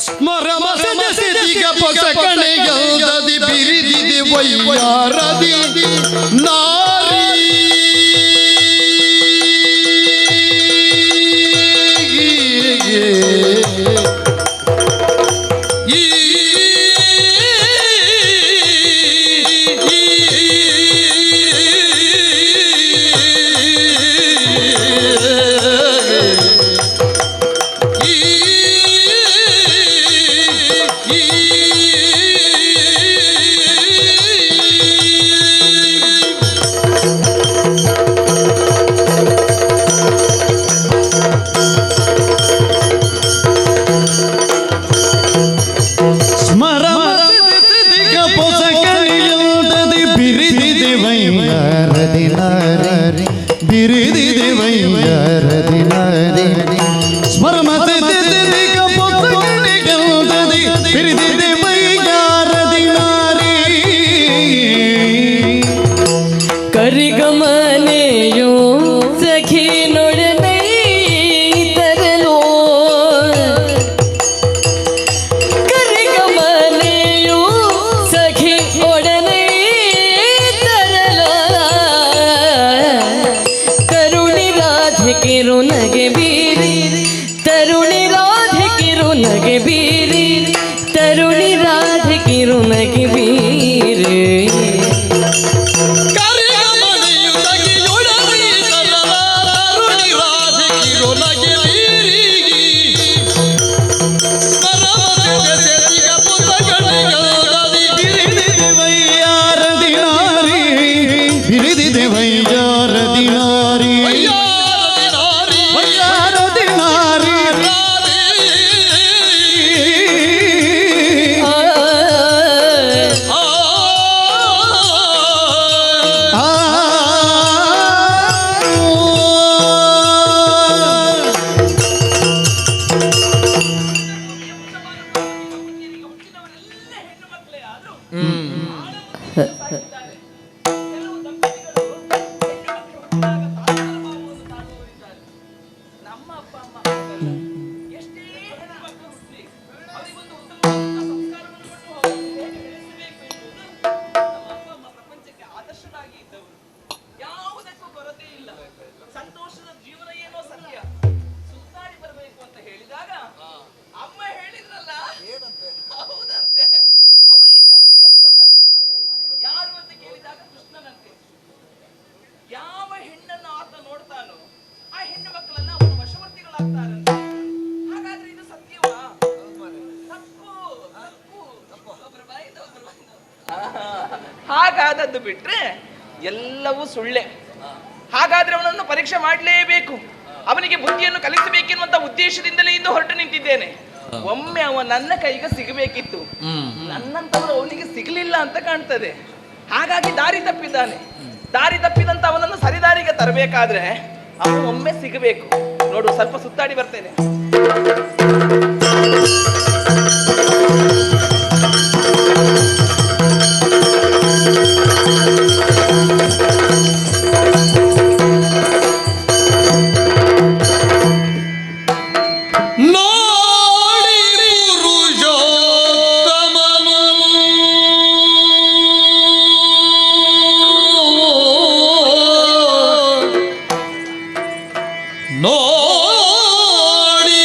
ಸ್ಮರಮಸದಿಗ ಪೊಸ ಕಣೆಯಲ್ದದಿ ಬಿರಿದಿದೆ ವೈಯಾರದಿ ನಾರಿ ಬಿರಿದಿದೆ ವೈಯಾರದಿ ನಾರಿ ಸ್ಮರಮಸದಿಗ ಪೊಸ ಕಣೆಯಲ್ದದಿ ಬಿರಿದಿದೆ ವೈಯಾರದಿ ನಾರಿ ಕರಿಗಮನೆಯೋ ಸಖಿ ನೊಡನೈ ತರಲೋ ಕರಿಗಮನೆಯೋ ಸಖಿ ಒಡನೈ ತರಲೋ ತರುಣಿ ರಾಧೆ ಕಿರು ನಗೆ ಬೀರಿ ತರುಣಿ ರಾಧೆ ಕಿರು ನಗೆ ಬೀರಿ ತರುಣಿ ರಾಧೆ ಕಿರು ನಗೆ ಬೀರಿ ಬಿರಿದಿದೆ ವೈಯಾರದಿ ನಾರಿ ವೈಯಾರದಿ ನಾರಿ ನಮ್ಮ ಅಪ್ಪ ಅಮ್ಮ ಎಷ್ಟೇ ಹೆಣ್ಣುಮಕ್ಕಳು ಹುಟ್ಲಿ ಅವರಿಗೊಂದು ಉತ್ತಮವಾದ ಸಂಸ್ಕಾರವನ್ನು ಕೊಟ್ಟು ಅವರನ್ನು ಹೇಗೆ ಬೆಳೆಸಬೇಕು ಎನ್ನುವುದು ನಮ್ಮ ಅಪ್ಪ ಅಮ್ಮ ಪ್ರಪಂಚಕ್ಕೆ ಆದರ್ಶರಾಗಿ ಇದ್ದವರು. ಯಾವುದಕ್ಕೂ ಕೊರತೆ ಇಲ್ಲ. ಸಂತೋಷದ ಜೀವನ ಏನೋ ಸತ್ಯ. ಸುತ್ತಾಡಿ ಬರಬೇಕು ಅಂತ ಹೇಳಿದಾಗ ಅಮ್ಮ ಹೇಳಿದ್ರಲ್ಲ, ಹೌದಂತೆ, ಅವ ಇದ್ದಾನೆ ಅಂತ. ಯಾರು ಅಂತ ಕೇಳಿದಾಗ ಕೃಷ್ಣನಂತೆ. ಯಾವ ಹೆಣ್ಣನ್ನು ಆತ ನೋಡ್ತಾನೋ ಆ ಹೆಣ್ಣು ಮಕ್ಕಳನ್ನ ಅವನ ವಶವರ್ತಿಗಳಾಗ್ತಾರಂತೆ. ಹಾಗಾದ್ರೆ ಇದು ಸತ್ಯವಾ? ತಪ್ಪು ತಪ್ಪು ತಪ್ಪು. ಒಬ್ರು ಬಾಯ್ದು, ಒಬ್ರು ಬಾಯ್ದು. ಹಾಗಾದದ್ದು ಬಿಟ್ರೆ ಎಲ್ಲವೂ ಸುಳ್ಳೆ. ಹಾಗಾದ್ರೆ ಅವನನ್ನು ಪರೀಕ್ಷೆ ಮಾಡಲೇಬೇಕು, ಅವನಿಗೆ ಬುದ್ಧಿಯನ್ನು ಕಲಿಸಬೇಕೆನ್ನುವಂತ ಉದ್ದೇಶದಿಂದಲೇ ಇಂದು ಹೊರಟು ನಿಂತಿದ್ದೇನೆ. ಒಮ್ಮೆ ಅವ ನನ್ನ ಕೈಗೆ ಸಿಗಬೇಕಿತ್ತು, ನನ್ನಂತವರು ಅವನಿಗೆ ಸಿಗಲಿಲ್ಲ ಅಂತ ಕಾಣ್ತದೆ. ಹಾಗಾಗಿ ದಾರಿ ತಪ್ಪಿದ್ದಾನೆ. ದಾರಿ ತಪ್ಪಿದಂತ ಅವನನ್ನು ಸರಿದಾರಿಗೆ ತರಬೇಕಾದ್ರೆ ಅವನು ಒಮ್ಮೆ ಸಿಗಬೇಕು. ನೋಡು, ಸ್ವಲ್ಪ ಸುತ್ತಾಡಿ ಬರ್ತೇನೆ. ನೋಡಿ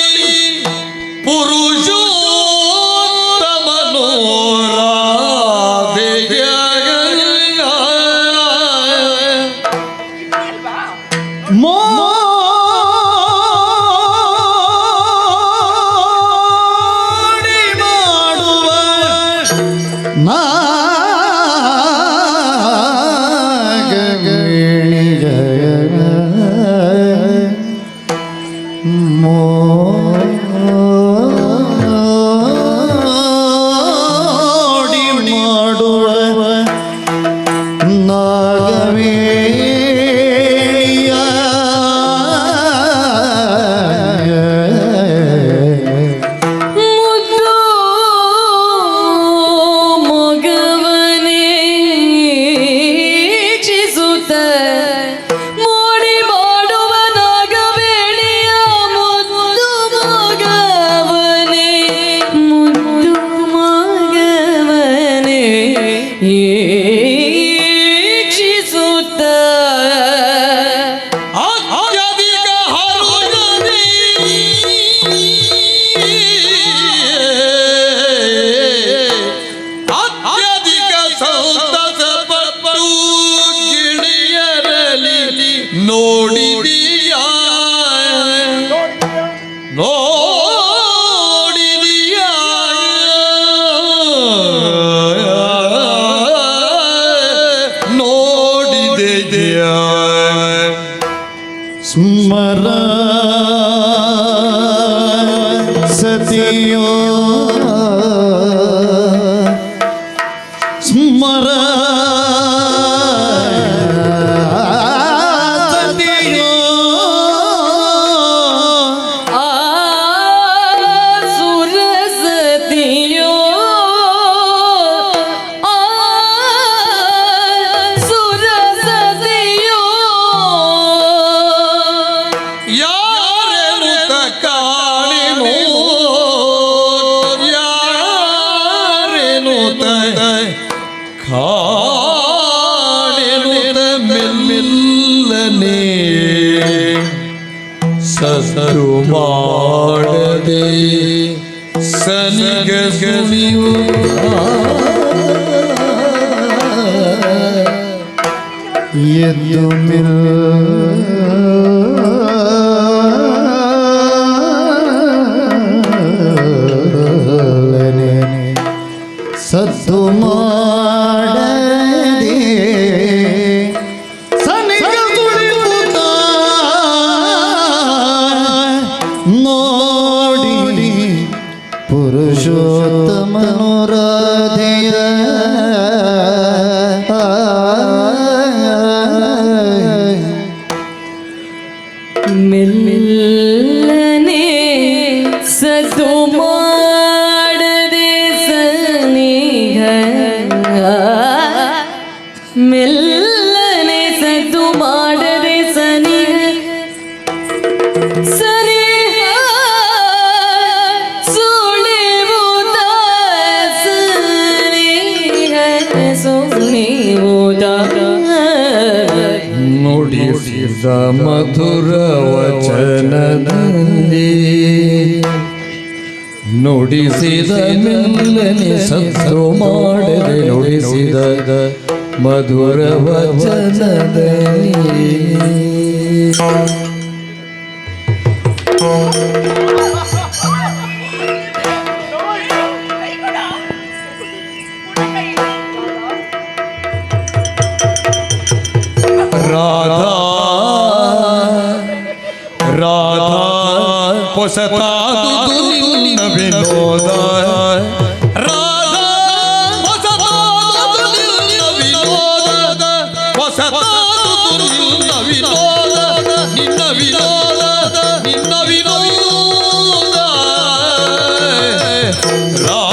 ಸತಿಯೋ ಸ್ಮರ ಸತಿಯೋ ಆ ಸುರಸತಿಯೋ ಆ ಸುರಸತಿಯೋ ಯಾರೇನು ಕಾಣೆನೋ ಯಾರೇನು ಕಾಣೆನು ಮೆಲ್ಲನೆ ಸಸರು ಮಾಡದೆ ಸನಿಗ ಸುಳಿಯು ಎದ್ದು ಮೆಲ್ಲನೆ ಸದ್ದು ಮಾಡದೆ ಸನಿಗ ಸುಳಿಯುತ್ತ ನೋಡಿ ಪುರುಷೋತ್ತಮನು ರಾಧೆಯ ಮೆಲ್ಲನೆ ಸದ್ದು ಮಾಡದೆ ಸನಿಹ ಮೆಲ್ಲನೆ ಸದ್ದು ಮಾಡದೆ ಸನಿಹ ಸನಿಹ ಸುಳಿವುದ ಸನಿಹ ಸುಳಿವುದ ನುಡಿಸಿದ ಮಧುರ ವಚನದಲ್ಲಿ ನುಡಿಸಿದ ಮೆಲ್ಲನೆ ಸದ್ದು ಮಾಡದೆ ನುಡಿಸಿದ ಮಧುರ ವಚನದಲ್ಲಿ ರಾಧಾ ರಾಧಾ ಹೊಸತಾದುದು ನಿನ್ನ ವಿನೋದ ರಾಧಾ ಹೊಸತಾದುದು ನಿನ್ನ ವಿನೋದ ಹೊಸತಾದುದು ನಿನ್ನ ವಿನೋದ ನಿನ್ನ ವಿನೋದ ನಿನ್ನ ವಿನೋದ ರಾಧಾ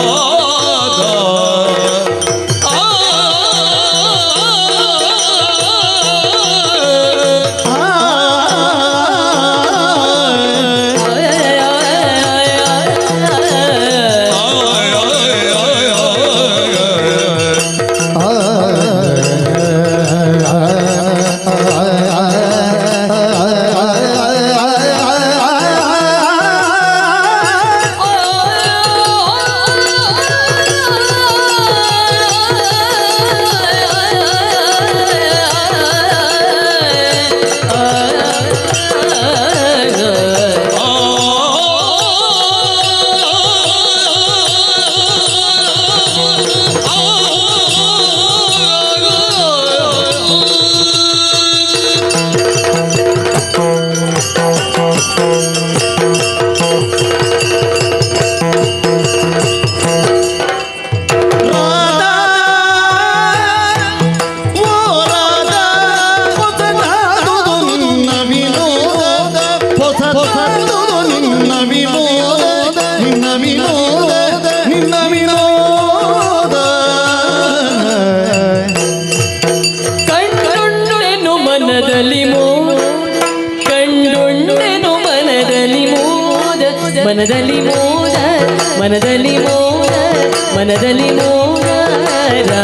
ಕಂಡುಂಡೆನು ಮನದಲ್ಲಿ ಮೋದ ಕಂಡುಂಡೆನು ಮನದಲ್ಲಿ ಮೋದ ಮನದಲ್ಲಿ ಮೋದ ಮನದಲ್ಲಿ ಮೋದ ಮನದಲ್ಲಿ ಮೋದ ರಾಧಾ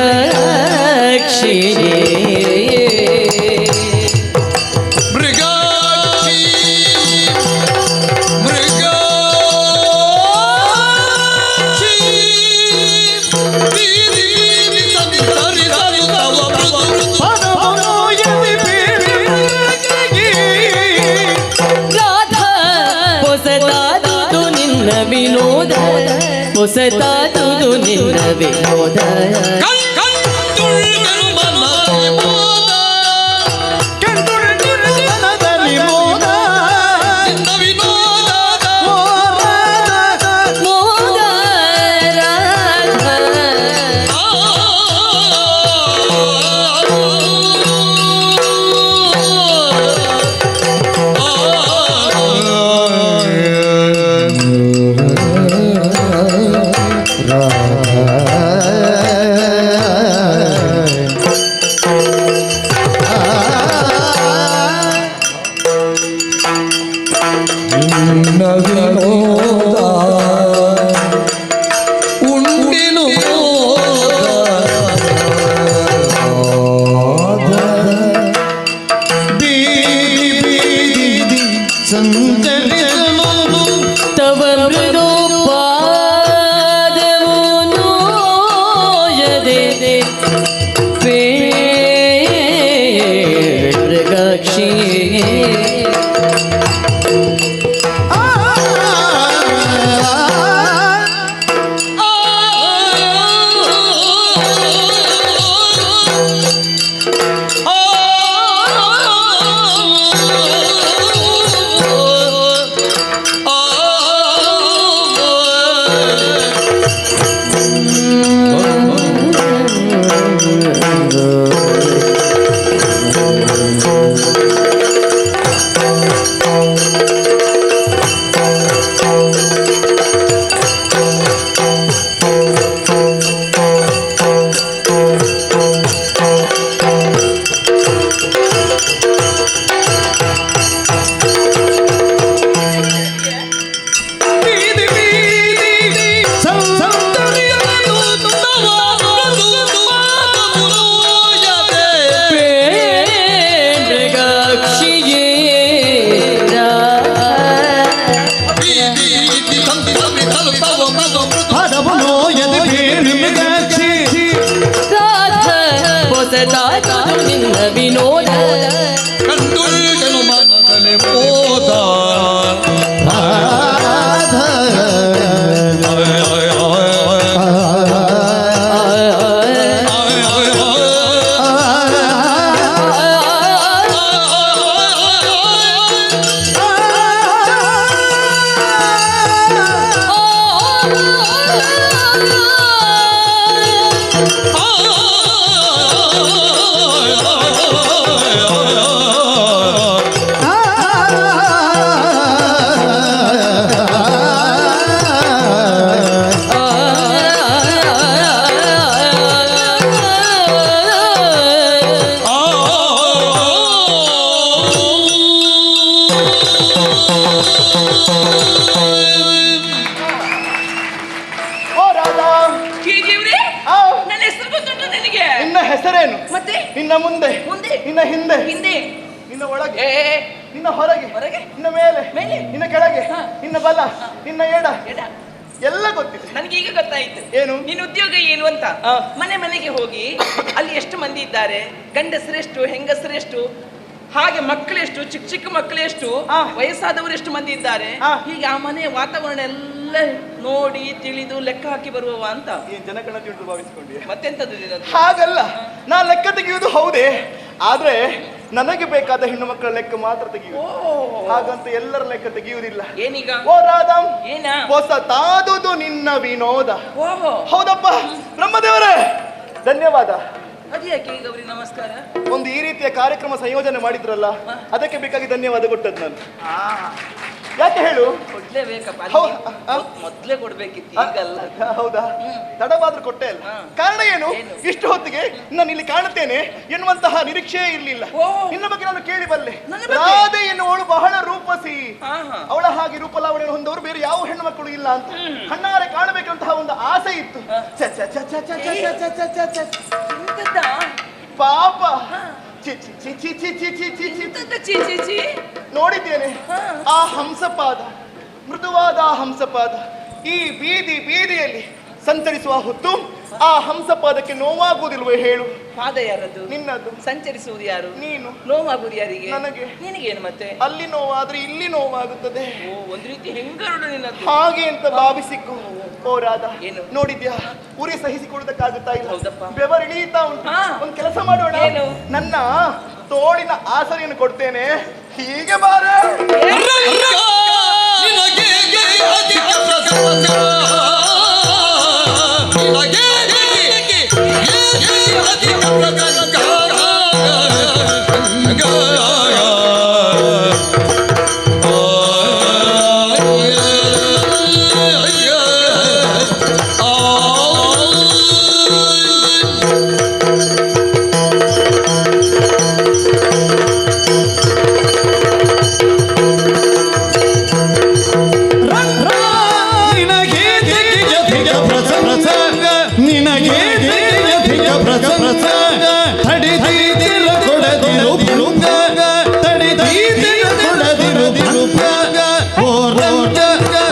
ಮೃಗಾಕ್ಷಿಯೇ ಮೃಗಾಕ್ಷಿ ಮೃಗಾಕ್ಷಿ ದೀದಿ ಸಂತರಿ ಸರಿತವ ಮೃದು ರಾಧಾ ಹೊಸತಾದುದು ನಿನ್ನ ವಿನೋದ ಹೊಸತಾದುದು ನಿನ್ನ ವಿನೋದ ಕಣ್ತುಳ್ಗರು ಮನದಲ್ಲಿ ಮೋದ ಮನದಲ್ಲಿ ಮೋದ ನಿನ್ನ ವಿನೋದ ಮೋದ ರಾಧಾ ನಿನ್ನ ವಿನೋದ ಉಂಡಿನು ಸಂಚರಿಸಲು ತವ ಮೃದು ಪಾದವು ನೋಯದೆ ಮೃಗಾಕ್ಷಿಯೇ ಪದವು ನೋಯದೆ ಬೇರೆ ಮೃಗಾಕ್ಷಿ ಹೊಸತಾದುದು ನಿನ್ನ ವಿನೋದ ಕಂಡುಳ್ಗನು ಮನದಲ್ಲಿ ಮೋದ ಓ ರಾಧಾ ಹೀಗಿವ್ರಿ ಆ, ನನ್ನ ಹೆಸರು ಗೊತ್ತುಂಟು ನಿನಗೆ ನಿನ್ನ ಹೆಸರೇನು ಮತ್ತೆ ನಿನ್ನ ಮುಂದೆ ಮುಂದೆ ನಿನ್ನ ಹಿಂದೆ ಹಿಂದೆ ನಿನ್ನ ಒಳಗೆ ಏ ನಿನ್ನ ಹೊರಗೆ ಹೊರಗೆ ನಿನ್ನ ಮೇಲೆ ಮೇಲೆ ನಿನ್ನ ಕೆಳಗೆ ಹಾ. ನಿನ್ನ ಬಲ ನಿನ್ನ ಎಡ ಎಡ ಎಲ್ಲ ಗೊತ್ತಿದೆ ನನಗೆ ಈಗ ಗೊತ್ತಾಯ್ತು ಏನು? ನಿನ್ನ ಉದ್ಯೋಗ ಏನು ಅಂತ ಆ. ಮನೆ ಮನೆಗೆ ಹೋಗಿ ಅಲ್ಲಿ ಎಷ್ಟು ಮಂದಿ ಇದ್ದಾರೆ ಗಂಡಸರೆಷ್ಟು ಹೆಂಗಸರೆಷ್ಟು ಹಾಗೆ ಮಕ್ಕಳೆಷ್ಟು ಚಿಕ್ಕ ಚಿಕ್ಕ ಮಕ್ಕಳೆಷ್ಟು ಆ. ವಯಸ್ಸಾದವರು ಎಷ್ಟು ಮಂದಿ ಇದ್ದಾರೆ ಆ. ಹೀಗೆ ಆ ಮನೆಯ ವಾತಾವರಣ ಎಲ್ಲ ನೋಡಿ ತಿಳಿದು ಲೆಕ್ಕ ಹಾಕಿ ಬರುವವ ಅಂತ ಏನ್ ಜನಗಣತಿ ಉಂಟು ಭಾವಿಸ್ಕೊಂಡಿ ಮತ್ತೆಂತದ್ದು ನಿನ್ನದು? ಹಾಗಲ್ಲ ನಾ ಲೆಕ್ಕ ತೆಗೆಯುವುದು ಹೌದೇ ಆದ್ರೆ ನನಗೆ ಬೇಕಾದ ಹೆಣ್ಣು ಮಕ್ಕಳ ಲೆಕ್ಕ ಮಾತ್ರ ತೆಗೆಯುವುದು ಓ ಹಾಗಂತ ಎಲ್ಲರ ಲೆಕ್ಕ ತೆಗೆಯುವುದಿಲ್ಲ ಏನೀಗ ಓ ರಾಧಾಮ್ ಏನ ಹೊಸತಾದುದು ನಿನ್ನ ವಿನೋದ ಓಹೋ ಹೌದಪ್ಪ ಬ್ರಹ್ಮದೇವರೇ ಧನ್ಯವಾದ ಅದ್ಯಾಕೆ ಗೌರಿ ನಮಸ್ಕಾರ ಒಂದು ಈ ರೀತಿಯ ಕಾರ್ಯಕ್ರಮ ಸಂಯೋಜನೆ ಮಾಡಿದ್ರಲ್ಲ ಅದಕ್ಕೆ ಬೇಕಾಗಿ ಧನ್ಯವಾದ ಕೊಟ್ಟದ್ದು ನಾನು ಯಾಕೆ ಹೇಳು ಕೊಡ್ಲೇಬೇಕಪ್ಪ ಹೌ- ಆ? ಮೊದ್ಲೇ ಕೊಡ್ಬೇಕಿತ್ತು ಈಗಲ್ಲ ಹೌದಾ ತಡವಾದ್ರೂ ಕೊಟ್ಟೆ ಅಲ್ಲ ಹಾ. ಕಾರಣ ಏನು ಏನು? ಇಷ್ಟು ಹೊತ್ತಿಗೆ ನಾನು ಇಲ್ಲಿ ಕಾಣುತ್ತೇನೆ ಎನ್ನುವಂತಹ ನಿರೀಕ್ಷೆ ಇರಲಿಲ್ಲ. ಓ. ನಿನ್ನ ಬಗ್ಗೆ ನಾನು ಕೇಳಿ ಬಲ್ಲೆ. ನನ್ನ ಬಗ್ಗೆ? ರಾಧೆ ಎನ್ನುವಳು ಬಹಳ ರೂಪಸಿ. ಆಹಾ. ಅವಳ ಹಾಗೆ ರೂಪಲಾವಣೆ ಹೊಂದವರು ಬೇರೆ ಯಾವ ಹೆಣ್ಣು ಮಕ್ಕಳು ಇಲ್ಲ ಅಂತ ಕಣ್ಣಾರೆ ಕಾಣಬೇಕಂತಹ ಒಂದು ಆಸೆ ಇತ್ತು. ಛ, ಛ, ಛ, ಛ, ಛ, ಛ, ಛ, ಛ, ಛ, ಛ. ಎಂತದ್ದಾ? ಪಾಪ ಛಿ, ಛಿ, ಛಿ, ಛಿ, ಛಿ, ಛಿ, ಛಿ, ಛಿ, ಛಿ. ಎಂತದ್ದು ಚೀ ಚೀ ಚೀ? ನೋಡಿದ್ದೇನೆ ಹಾ. ಆ ಹಂಸಪಾದ, ಮೃದುವಾದ ಆ ಹಂಸಪಾದ ಈ ಬೀದಿಯಲ್ಲಿ ಸಂಚರಿಸುವ ಹೊತ್ತು ಆ ಹಂಸಪಾದಕ್ಕೆ ನೋವಾಗುವುದಿಲ್ವೇ ಹೇಳು? ಪಾದ ಯಾರದು? ನಿನ್ನದು. ಸಂಚರಿಸುವುದು ಯಾರು? ನೀನು. ನೋವಾಗುವುದು ಯಾರಿಗೆ? ನನಗೆ. ನಿನಗೇನು ಮತ್ತೆ? ಅಲ್ಲಿ ನೋವಾದ್ರೆ ಇಲ್ಲಿ ನೋವಾಗುತ್ತದೆ. ಓ, ಒಂದು ರೀತಿ ಹೆಂಗರುಡು ನಿನ್ನದು. ಹಾಗೆ ಅಂತ ಭಾವಿಸಿಕೊ. ಓ ರಾಧಾ, ಏನು? ನೋಡಿದ್ಯಾ ಉರಿ ಸಹಿಸಿಕೊಳ್ಳುವುದಕ್ಕಾಗುತ್ತಾ ಇಲ್ಲ. ಹೌದಪ್ಪ. ಬೆವರಿಳೀತಾ ಉಂಟು. ಹಾ. ಒಂದು ಕೆಲಸ ಮಾಡೋಣ. ಏನು? ನನ್ನ ತೋಳಿನ ಆಸರೆಯನ್ನು ಕೊಡ್ತೇನೆ, ಹೀಗೆ ಬಾರ.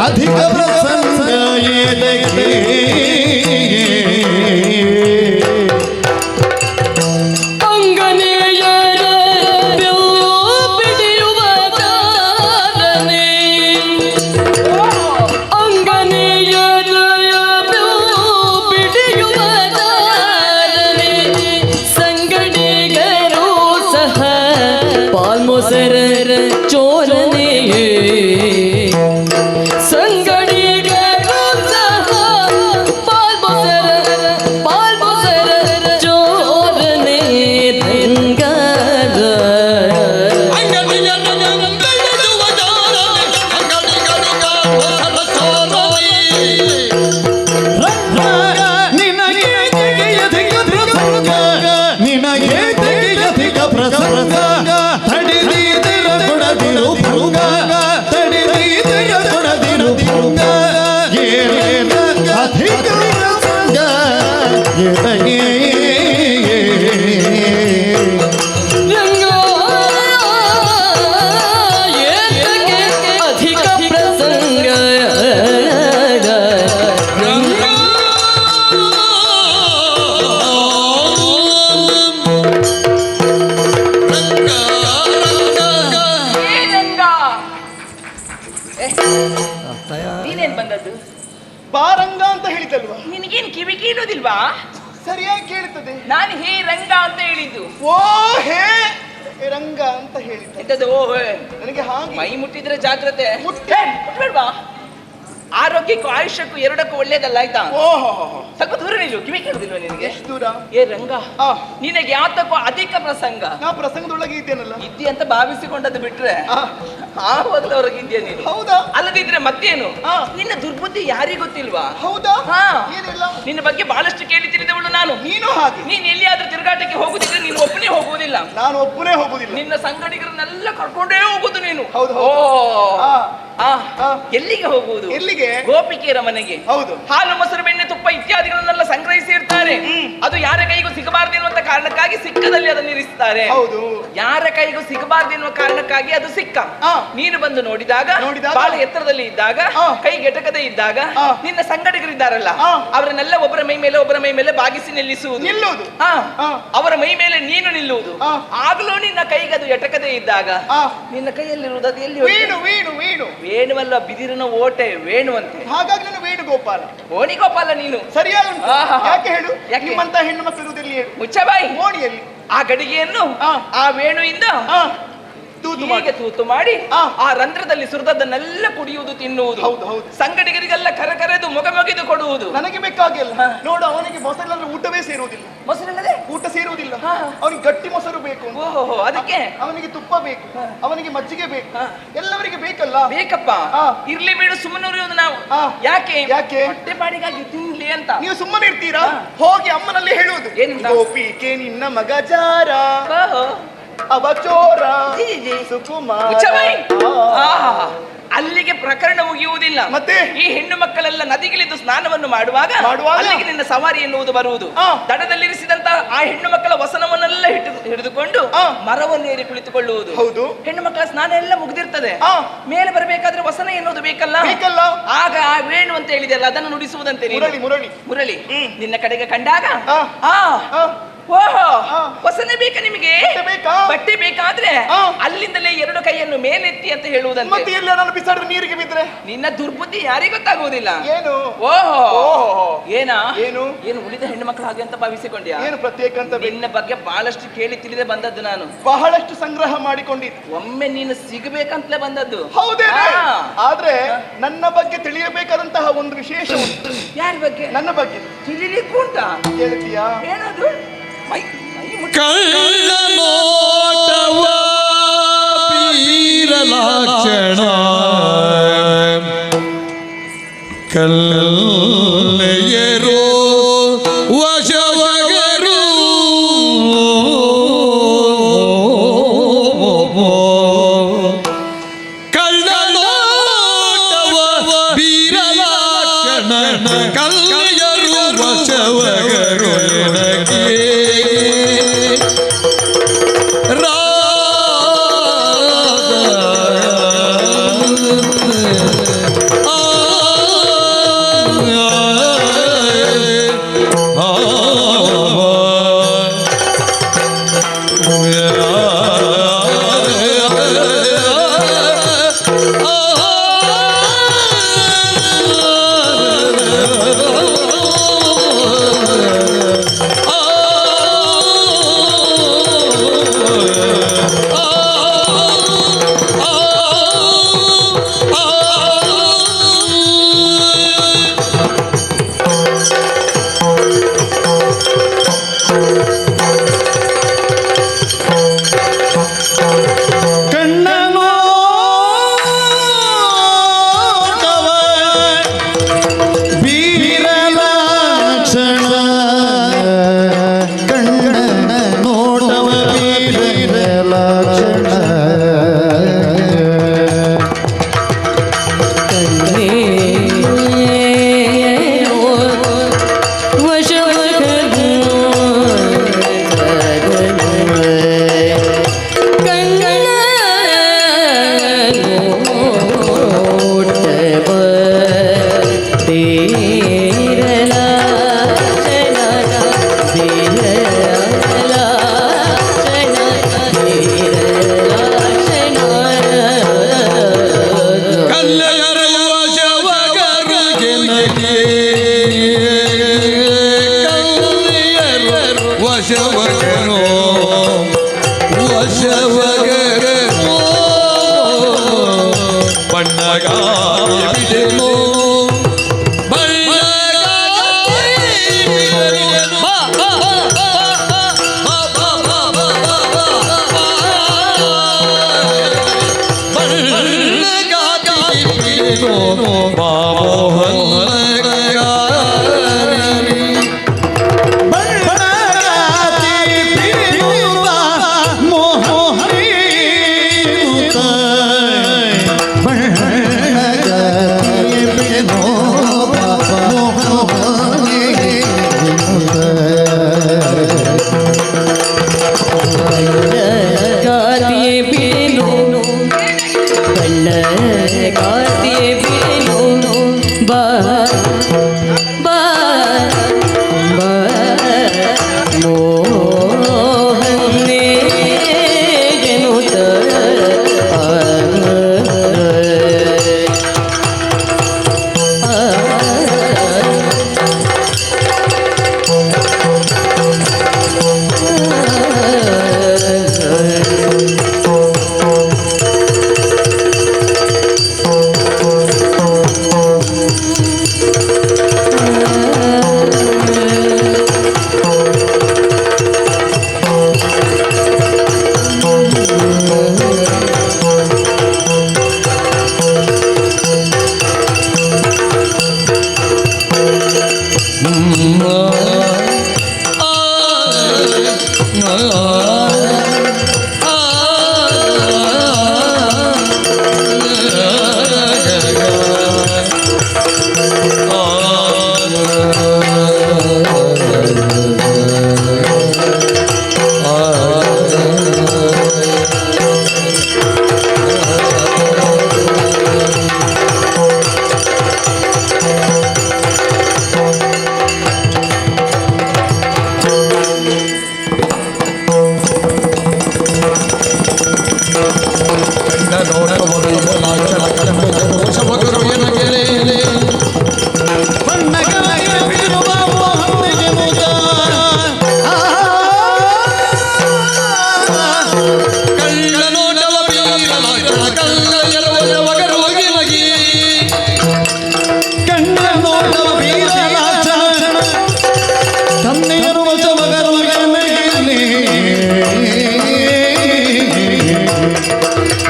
ಅಧಿಕ ಪ್ರಸಂಗ ಏತಕ್ಕೆ ಅಂಗನೆಯರ ಬಿಡಿಯುವ ಕಾಲನೆ ಅಂಗನೆಯರ ಬಿಡಿಯುವ ಕಾಲನೆ ಸಂಗಡಿಗರು ಸಹ ಪಾಲ್ಮೊಸರರ ಚೋರನೆಯೇ ಸಂಗಡಿಗರು ಸಹ ಪಾಲ್ಮೊಸರರ ಚೋರನೆ ದಂಗದ ನಿನಗೆ ತೆಗೆಯಧಿಕ ಪ್ರಸಂಗ ತಡಿದೀರ ಕೊಡದಿರು ಭಂಗ ತಡಿದೀರ ಕೊಡದಿರು ಭಂಗ ಏನೇನ ಅಧಿಕ ಪ್ರಸಂಗ ಎದಗೆ ರಂಗ ಏತಕ್ಕೆ ಅಧಿಕ ಪ್ರಸಂಗ ರಂಗ ಏ ರಂಗ! ಏ, ನೀನೇನ್ ಬಂದದ್ದು? ಬಾರಂಗ ಅಂತ ಹೇಳಿದಲ್ವಾ? ನಿನಗೇನು ಕಿವಿ ಕೇಳೋದಿಲ್ವಾ? ಸರಿಯಾಗಿ ಕೇಳುತ್ತದೆ. ನಾನು ಹೇ ರಂಗ ಅಂತ ಹೇಳಿದ್ದು. ಓ ಹೇ ರಂಗ ಅಂತ ಹೇಳಿದ್ದೆ. ಎಂತದ್ದು? ಓ ಹೇ. ನನಗೆ ಹಾಗೆ ಮೈ ಮುಟ್ಟಿದ್ರೆ ಜಾಗ್ರತೆ. ಮುಟ್ಟೆ. ಮುಟ್ಬೇಡ್ವಾ? ಆರೋಗ್ಯಕ್ಕೂ ಆಯುಷ್ಯಕ್ಕೂ ಎರಡಕ್ಕೂ ಒಳ್ಳೇದಲ್ಲ, ಆಯ್ತಾ? ಓಹೋ, ಸ್ವಲ್ಪ ದೂರ ನಿಲ್ಲು, ಕಿವಿ ಕೇಳುದಿಲ್ವಾ ನಿನಗೆ? ಎಷ್ಟು ದೂರ? ಏ ರಂಗ, ಆ, ನಿನಗೆ ಯಾತಕ್ಕೂ ಅಧಿಕ ಪ್ರಸಂಗ ನಾ ಪ್ರಸಂಗದೊಳಗೆ ಇದ್ದೇನಲ್ಲ. ಇದ್ದಿ ಅಂತ ಭಾವಿಸಿಕೊಂಡದ್ದು ಬಿಟ್ರೆ ಆ, ಆವಾಗಲೇ ಹೊರಗಿದ್ಯಾ ನೀನು. ಹೌದಾ? ಅಲ್ಲದಿದ್ರೆ ಮತ್ತೇನು? ಆ. ನಿನ್ನ ದುರ್ಬುದ್ಧಿ ಯಾರಿಗೂ ಗೊತ್ತಿಲ್ವಾ? ಹೌದಾ? ಹಾ. ಏನಿಲ್ಲ. ನಿನ್ನ ಬಗ್ಗೆ ಬಹಳಷ್ಟು ಕೇಳಿ ತಿಳಿದವಳು ನಾನು. ನೀನು ಹಾಗೆ. ನೀನ್ ಎಲ್ಲಿಯಾದ್ರೂ ತಿರುಗಾಟಕ್ಕೆ ಹೋಗುದಿದ್ರೆ ನೀನು ಒಬ್ಬನೇ ಹೋಗುವುದಿಲ್ಲ. ನಾನು ಒಬ್ಬನೇ ಹೋಗುದಿಲ್ಲ. ನಿನ್ನ ಸಂಗಡಿಗರನ್ನೆಲ್ಲ ಕರ್ಕೊಂಡೇ ಹೋಗುದು ನೀನು. ಹೌದು, ಓ ಹೌದು. ಆ, ಆ. ಆ. ಎಲ್ಲಿಗೆ ಹೋಗುವುದು? ಎಲ್ಲಿಗೆ? ಗೋಪಿಕೆಯರ ಮನೆಗೆ. ಹೌದು. ಹಾಲು ಮೊಸರು ಬೆಣ್ಣೆ ತುಪ್ಪ ಇತ್ಯಾದಿಗಳನ್ನೆಲ್ಲ ಸಂಗ್ರಹಿಸಿ ಇರ್ತಾರೆ. ಅದು ಯಾರ ಕೈಗೂ ಸಿಗಬಾರದು ಎನ್ನುವಂತ ಕಾರಣಕ್ಕಾಗಿ ಸಿಕ್ಕದಲ್ಲಿ ಅದನ್ನು ಇರಿಸ್ತಾರೆ. ಹೌದು. ಯಾರ ಕೈಗೂ ಸಿಗಬಾರದು ಎನ್ನುವ ಕಾರಣಕ್ಕಾಗಿ ಅದು ಸಿಕ್ಕ. ಆ. ನೀನು ಬಂದು ನೋಡಿದಾಗ ಬಹಳ ಎತ್ತರದಲ್ಲಿ ಇದ್ದಾಗ, ಆ. ಕೈ ಗೆಟಕದೆ ಇದ್ದಾಗ, ಆ. ನಿನ್ನ ಸಂಗಡಿಗರಿದ್ದಾರಲ್ಲ ಆ. ಅವರನ್ನೆಲ್ಲ ಒಬ್ಬರ ಮೈ ಮೇಲೆ ಬಾಗಿಸಿ ನಿಲ್ಲಿಸುವುದು. ನಿಲ್ಲುವುದು. ಆ. ಆ. ಅವರ ಮೈ ಮೇಲೆ ನೀನು ನಿಲ್ಲುವುದು. ಆ. ಆಗ್ಲೂ ನಿನ್ನ ಕೈಗೆ ಅದು ಎಟಕದೆ ಇದ್ದಾಗ ಆ. ನಿನ್ನ ಕೈಯಲ್ಲಿರುವುದು ಅದು ಎಲ್ಲಿ ಹೋಯ್ತು? ವೀಣು ವೀಣು ವೀಣು ವೇಣುವಲ್ಲ, ಬಿದಿರಿನ ಓಟೆ ವೇಣುವಂತೆ. ಹಾಗಾಗಿ ನಾನು ವೇಣುಗೋಪಾಲ. ಓಣಿಗೋಪಾಲ ನೀನು. ಸರಿಯಾಗಿ ಉಂಟು. ಆಹಾ. ಯಾಕೆ ಹೇಳು? ಯಾಕೆ? ನಿಮ್ಮಂತ ಹೆಣ್ಣು ಮಕ್ಕಳು ಇರುವುದೆಲ್ಲಿ ಹೇಳು? ಮುಚ್ಚಬಾಯಿ. ಮೋಣಿಯಲ್ಲಿ. ಆ ಗಡಿಗೆಯನ್ನು ಆ. ಆ ವೇಣುವಿಂದ ಆ, ತೂತು ಹೀಗೆ ತೂತು ಮಾಡಿ ಆ. ಆ ರಂಧ್ರದಲ್ಲಿ ಸುರಿದದ್ದನ್ನೆಲ್ಲ ಕುಡಿಯುವುದು ತಿನ್ನುವುದು. ಹೌದು, ಹೌದು. ಸಂಗಡಿಗರಿಗೆಲ್ಲ ಕರೆದು ಮೊಗೆದು ಕೊಡುವುದು. ನನಗೆ ಬೇಕಾಗಿಲ್ಲ. ನೋಡು, ಅವನಿಗೆ ಮೊಸರಿಲ್ಲದ್ರೆ ಊಟವೇ ಸೇರುವುದಿಲ್ಲ. ಮೊಸರಿಲ್ಲದೆ ಊಟ ಸೇರುವುದಿಲ್ಲ. ಹಾ. ಅವನಿಗೆ ಗಟ್ಟಿ ಮೊಸರು ಬೇಕು ಅಂತ. ಓಹೋ, ಅದಕ್ಕೆ ಅವನಿಗೆ ತುಪ್ಪ ಬೇಕು, ಅವನಿಗೆ ಮಜ್ಜಿಗೆ ಬೇಕು, ಹಾ. ಎಲ್ಲವರಿಗೆ ಬೇಕಲ್ಲ. ಬೇಕಪ್ಪ. ಆ. ಇರ್ಲಿ ಬಿಡು, ಸುಮ್ಮನೆ ನಾವು. ಆ. ಯಾಕೆ ಯಾಕೆ? ಹೊಟ್ಟೆ ಪಾಡಿಗಾಗಿ ತಿನ್ಲಿ ಅಂತ. ನೀವು ಸುಮ್ಮನೆ ಇರ್ತೀರಾ? ಹಾ. ಹೋಗಿ ಅಮ್ಮನಲ್ಲಿ ಹೇಳುವುದು, ಏನಂತ? ಗೋಪಿಕೆ ನಿನ್ನ ಮಗ ಜಾರ, ಓಹೋ, ಅವ ಚೋರ, ಜಿ, ಜಿ. ಸುಕುಮಾರ. ಮುಚ್ಚಬೈ. ಆ. ಆಹಾ. ಅಲ್ಲಿಗೆ ಪ್ರಕರಣ ಮುಗಿಯುವುದಿಲ್ಲ. ಮತ್ತೆ? ಈ ಹೆಣ್ಣು ಮಕ್ಕಳೆಲ್ಲ ನದಿಗಿಳಿದು ಸ್ನಾನವನ್ನು ಮಾಡುವಾಗ ಅಲ್ಲಿಗೆ ನಿನ್ನ ಸವಾರಿ ಎನ್ನುವುದು ಬರುವುದು. ಆ. ದಡದಲ್ಲಿರಿಸಿದಂತ ಆ ಹೆಣ್ಣು ಮಕ್ಕಳ ವಸನವನ್ನೆಲ್ಲ ಹಿಡಿದುಕೊಂಡು ಆ. ಮರವನ್ನು ಏರಿ ಕುಳಿತುಕೊಳ್ಳುವುದು. ಹೌದು. ಹೆಣ್ಣು ಮಕ್ಕಳ ಸ್ನಾನ ಎಲ್ಲ ಮುಗಿದಿರ್ತದೆ. ಆ. ಮೇಲೆ ಬರಬೇಕಾದ್ರೆ ವಸನ ಎನ್ನುವುದು ಬೇಕಲ್ಲ. ಬೇಕಲ್ಲ. ಆಗ ಆ ವೇಣು ಅಂತ ಹೇಳಿದೆಯಲ್ಲ, ಅದನ್ನು ನುಡಿಸುವುದಂತೆ ನೀನು. ಮುರಳಿ, ಮುರಳಿ. ಮುರಳಿ. ಹ್ಮ್. ನಿನ್ನ ಕಡೆಗೆ ಕಂಡಾಗ ಆ. ಆ. ಆ. ಓಹೋ, ಆ. ವಸನ ಬೇಕಾ ನಿಮಗೆ? ಬಟ್ಟೆ ಬೇಕಾ? ಬಟ್ಟೆ ಬೇಕಾದ್ರೆ ಆ. ಅಲ್ಲಿಂದಲೇ ಎರಡು ಕೈಯನ್ನು ಮೇಲೆತ್ತಿ ಅಂತ ಹೇಳುವುದಂತೆ. ಮತ್ತೆ ಎಲ್ಲ ನಾನು ಬಿಸಾಡಿದ್ರೆ ನೀರಿಗೆ ಬಿದ್ರೆ ನಿನ್ನ ದುರ್ಬುದ್ಧಿ ಯಾರಿಗೂ ಗೊತ್ತಾಗುವುದಿಲ್ಲ. ಏನು? ಓಹೋ, ಓಹೋ. ಏನಾ? ಏನು? ಏನು ಉಳಿದ ಹೆಣ್ಣು ಮಕ್ಕಳು ಹಾಗೆ ಅಂತ ಭಾವಿಸಿಕೊಂಡ್ಯಾ? ಏನು ಪ್ರತ್ಯೇಕ ಅಂತ ನಿನ್ನ ಬಗ್ಗೆ ಬಹಳಷ್ಟು ಕೇಳಿ ತಿಳಿದೇ ಬಂದದ್ದು ನಾನು. ಬಹಳಷ್ಟು ಸಂಗ್ರಹ ಮಾಡಿಕೊಂಡಿದ್ದೆ. ಒಮ್ಮೆ ನೀನು ಸಿಗಬೇಕಂತಲೇ ಬಂದದ್ದು. ಹೌದೇ? ಆ. ಆದ್ರೆ ನನ್ನ ಬಗ್ಗೆ ತಿಳಿಯಬೇಕಾದಂತಹ ಒಂದು ವಿಶೇಷ ಉಂಟು. ಯಾರ ಬಗ್ಗೆ? ನನ್ನ ಬಗ್ಗೆ ತಿಳಿಲಿಕ್ಕೂ ಉಂಟಾ? ಕೇಳ್ತೀಯಾ? ಏನದು? ಮೈ ಮುಟ್ಟಿ- ಕಳ್ಳ ನೋಟವ ಬೀರಲಾಕ್ಷಣ ಕಲ್ಲೆಯರು ವಶವಗರು ಕಳ್ಳ ನೋಟವ ಬೀರಲಾಕ್ಷಣ ಕಲ್ಲೆಯರು ವಶವಗರು ನನಗೆ ವಶವಗರು ವಶವಗರು ಬಣ್ಣಗಾಯ ಬಿಡೆನು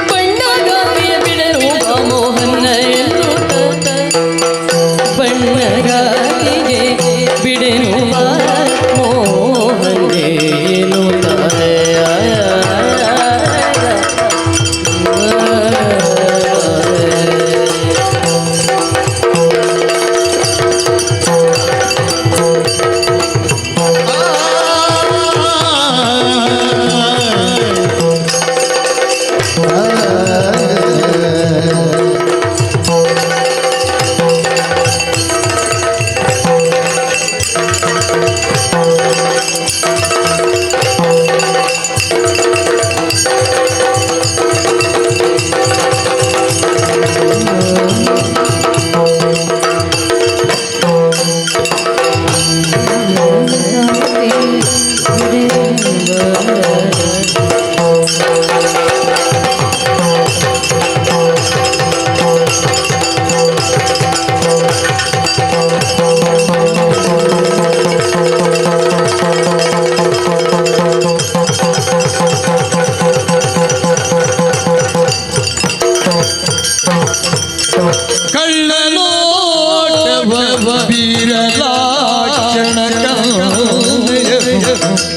ಬಣ್ಣಗಾತಿಯ ಬಿಡರುವ ಮೋಹನ ಎನ್ನುತ್ತ ಬಣ್ಣಗಾತಿಗೆ ಬಿಡೆನುವ ಮೋಹನೆ ಎನ್ನುತ್ತಾರೆ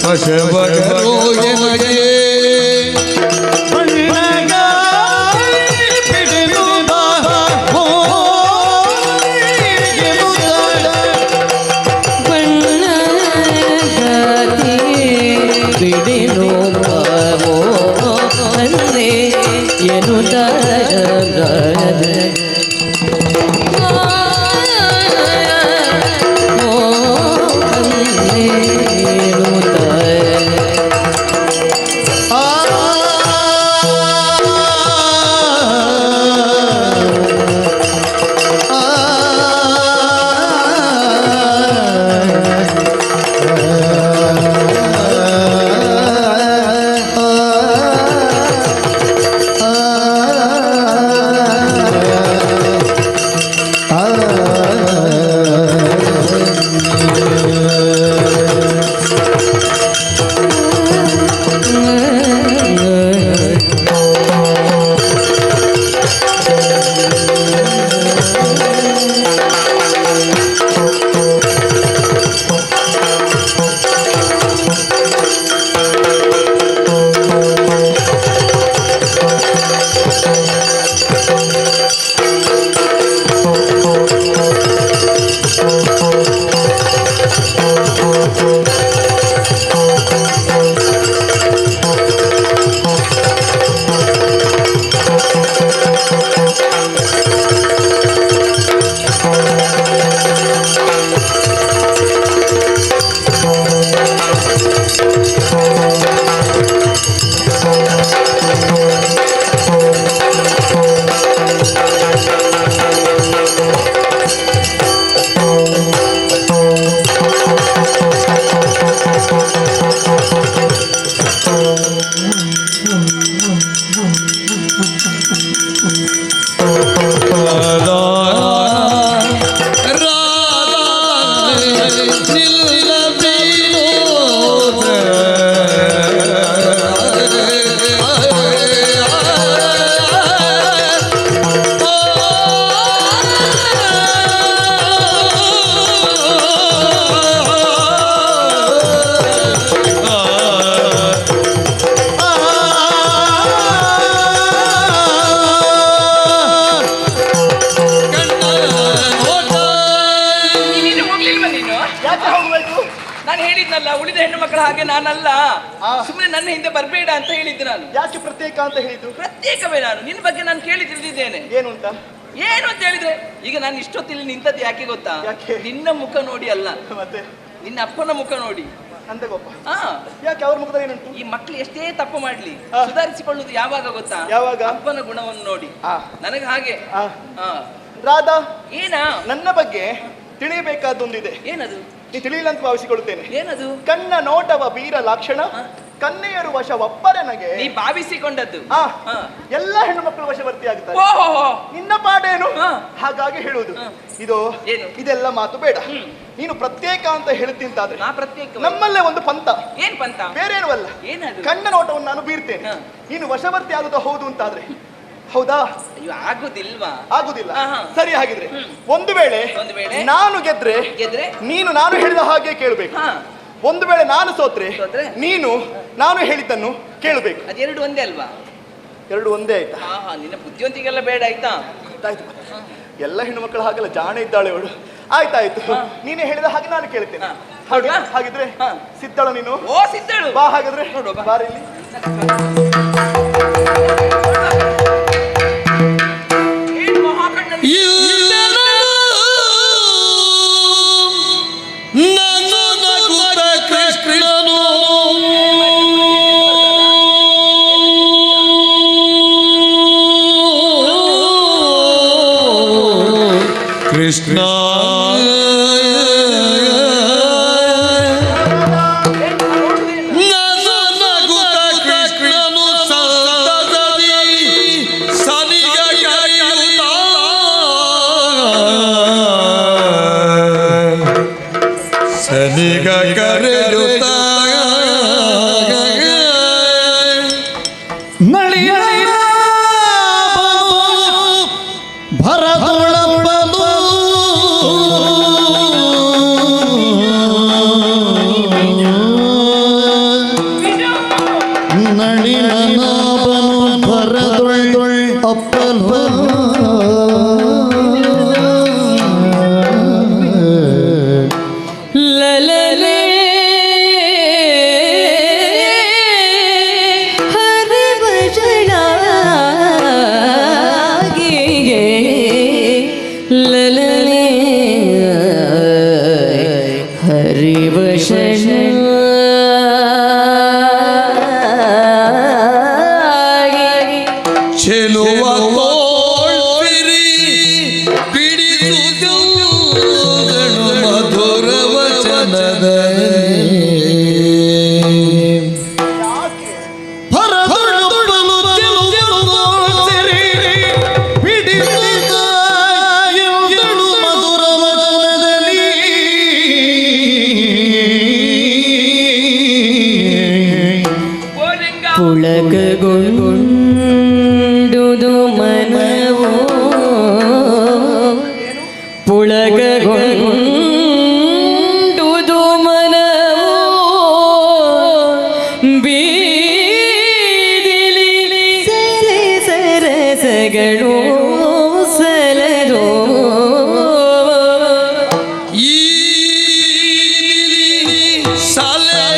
ವಶವಗರೋ ಎನಗೆ ಹಾಗೆ ನಾನಲ್ಲ. ಆ. ಸುಮ್ಮನೆ ನನ್ನ ಹಿಂದೆ ಬರ್ಬೇಡ ಅಂತ ಹೇಳಿದ್ದು ನಾನು. ಯಾಕೆ ಪ್ರತ್ಯೇಕ ಅಂತ ಹೇಳಿದ್ದು? ಪ್ರತ್ಯೇಕವೇ ನಾನು ನಿನ್ನ ಬಗ್ಗೆ ನಾನು ಕೇಳಿ ತಿಳಿದಿದ್ದೇನೆ. ಏನು ಅಂತ? ಏನು ಅಂತ ಹೇಳಿದ್ರೆ ಈಗ ನಾನು ಇಷ್ಟೊತ್ತಿಲ್ಲಿ ನಿಂತದ್ದು ಯಾಕೆ ಗೊತ್ತಾ? ಯಾಕೆ? ನಿನ್ನ ಮುಖ ನೋಡಿ ಅಲ್ಲ, ಮತ್ತೆ ನಿನ್ನ ಅಪ್ಪನ ಮುಖ ನೋಡಿ. ಅಂತ ಗೊಪ್ಪ. ಹಾ, ಯಾಕೆ ಅವ್ರ ಮುಖದಲ್ಲಿ ಏನುಂಟು? ಈ ಮಕ್ಕಳು ಎಷ್ಟೇ ತಪ್ಪು ಮಾಡ್ಲಿ ಆ. ಸುಧಾರಿಸಿಕೊಳ್ಳುವುದು ಯಾವಾಗ ಗೊತ್ತಾ? ಯಾವಾಗ? ಅಪ್ಪನ ಗುಣವನ್ನು ನೋಡಿ. ಆ. ನನಗೆ ಹಾಗೆ. ಆ. ಆ. ರಾಧಾ, ಏನಾ? ನನ್ನ ಬಗ್ಗೆ ತಿಳಿಯಬೇಕಾದೊಂದಿದೆ. ಏನದು? ನೀ ತಿಳಿಯಿಲ್ಲ ಅಂತ ಭಾವಿಸಿಕೊಳ್ಳುತ್ತೇನೆ. ಏನದು? ಕಣ್ಣ ನೋಟವ ಬೀರ ಲಕ್ಷಣ, ಕನ್ನೆಯರು ವಶವಪ್ಪರನಗೆ. ನೀ ಭಾವಿಸಿಕೊಂಡದ್ದು. ಆ, ಆ. ಎಲ್ಲ ಹೆಣ್ಣು ಮಕ್ಕಳು ವಶವರ್ತಿ ಆಗುತ್ತಾರೆ. ಓಹೋ, ನಿನ್ನ ಪಾಡೇನು? ಹಾ. ಹಾಗಾಗಿ ಹೇಳುವುದು ಹಾ. ಇದು. ಏನು? ಇದೆಲ್ಲ ಮಾತು ಬೇಡ. ನೀನು ಪ್ರತ್ಯೇಕ ಅಂತ ಹೇಳ್ತಿಂತಾದ್ರೆ ನಾ ಪ್ರತ್ಯೇಕ. ನಮ್ಮಲ್ಲೇ ಒಂದು ಪಂಥ. ಏನ್ ಪಂತ? ಬೇರೇನು ಅಲ್ಲ, ಏನದು? ಕಣ್ಣ ನೋಟವನ್ನು ನಾನು ಬೀರ್ತೇನೆ. ಹಾ. ನೀನು ವಶವರ್ತಿ ಆಗುದ ಹೌದು ಅಂತಾದ್ರೆ ಹೌದಾ? ಅಯ್ಯೋ, ಆಗುದಿಲ್ವಾ? ಆಗುದಿಲ್ಲ. ಆಹಾ. ಸರಿ, ಹಾಗಿದ್ರೆ ಹ್ಮ್. ಒಂದು ವೇಳೆ ನಾನು ಗೆದ್ರೆ ಗೆದ್ರೆ ನಾನು ಹೇಳಿದ ಹಾಗೆ ಕೇಳಬೇಕು. ಹಾ, ಒಂದು ವೇಳೆ ನಾನು ಸೋತ್ರೆ ಸೋತ್ರೆ? ನಾನು ಹೇಳಿದ್ದನ್ನು ಕೇಳಬೇಕು. ಅದೆರಡು ಒಂದೇ ಅಲ್ವಾ? ಎರಡು ಒಂದೇ ಆಯ್ತಾ? ಹಾ ಹಾ, ನಿನ್ನ ಬುದ್ಧಿವಂತಿಗೆಲ್ಲ ಬೇಡ ಆಯ್ತಾ? ಆಯ್ತು. ಎಲ್ಲ ಹೆಣ್ಣು ಮಕ್ಕಳು ಹಾಗೆಲ್ಲ ಜಾಣ ಇದ್ದಾಳೆ ಅವಳು. ಆಯ್ತಾಯ್ತು, ಹಾ. ನೀನೇ ಹೇಳಿದ ಹಾಗೆ ನಾನು ಕೇಳ್ತೇನೆ. ಹಾ. ಹೌದಾ? ಹಾಗಿದ್ರೆ ಹಾ. ಸಿದ್ಧಳ ನೀನು? ಓ, ಸಿದ್ಧಳು. ಬಾ ಹಾಗಾದ್ರೆ. ನೋಡು, ಬಾ. ಬಾರಿ ಇಲ್ಲಿ. ಏನ್ ಮಹಾಕಣ್ಣಲ್ಲಿ? ಕೃಷ್ಣನು ಕೃಷ್ಣ ಕೃಷ್ಣನು ಸನಿಗ ಸನಿಗ ಕರೆಯುತ್ತ ಭರತುಳಪ್ಪನು ನಳಿನಾಭನು ಭರತುಳ್ ಅಪ್ಪನು ಲಲಲೇ ಲಲಲೇ ಹರಿವಶನ ಚೆಲುವ ತೋಳ್ತಿರಿ ಪಿಡಿದು ಮಧುರ ವಚನದ ಭರತುಳಪ್ಪನು ಚೆಲುವೋಳ್ತಿರಿ ಪಿಡಿದ ಎಂದಳು ಮಧುರ ವಚನದಲ್ಲಿ ಓ ಲಿಂಗ. ಪುಳಕಗೊಂಡುದು ಮನವೋ ಪುಳಕಗೊಂಡುದು ಮನವೋ ಬೀದಿಲಿ ಸಲೆ ಸರಸಗಳು ಸಲದೋ ಈ ಸಲೆ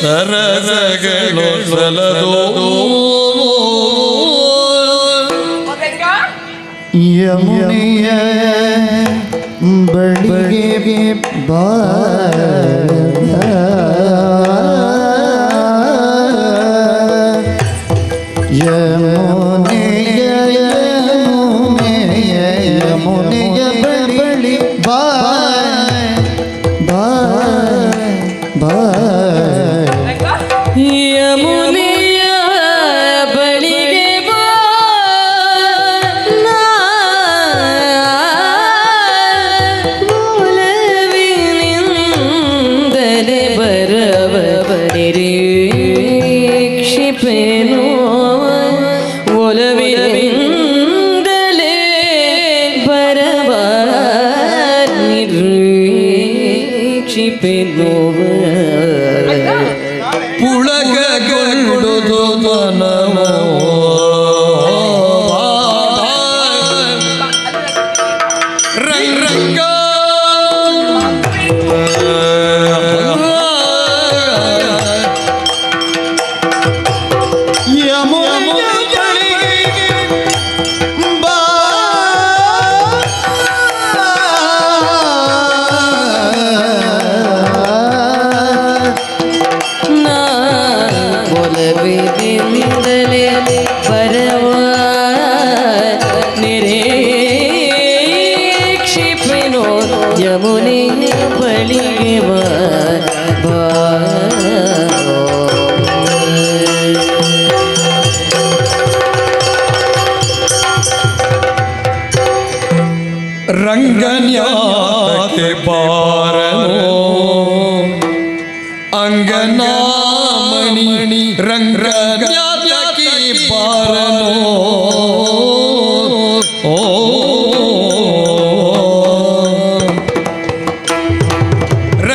ಸರಸಗಳು ಸಲದೋ ಲಿಂಗ. ಯಮುನೆಯ ಬಳಿಗೆ ಬಾ ಯಮುನೆಯ ಬಳಿ ಬಾ ಬಾ ಬಾ ಲಿಂಗ. ಯಮುನೆಯ ಬಳಿಗೆ ಬಾ ಮೂಲವಿನಿಂದಲೇ ಬರವ ನಿರೀಕ್ಷಿಪೆನು ಒಲವಿನಿಂದಲೇ ಬರವ ನಿರೀಕ್ಷಿಪೆನು ಪುಳಕಗೊಂಡುದು ಮನವೋ ರಂಗ ಅಂಗನಾಮಣಿ ರಂಗಜ್ಞಾತಕಿ ಬಾರನೋ ಓ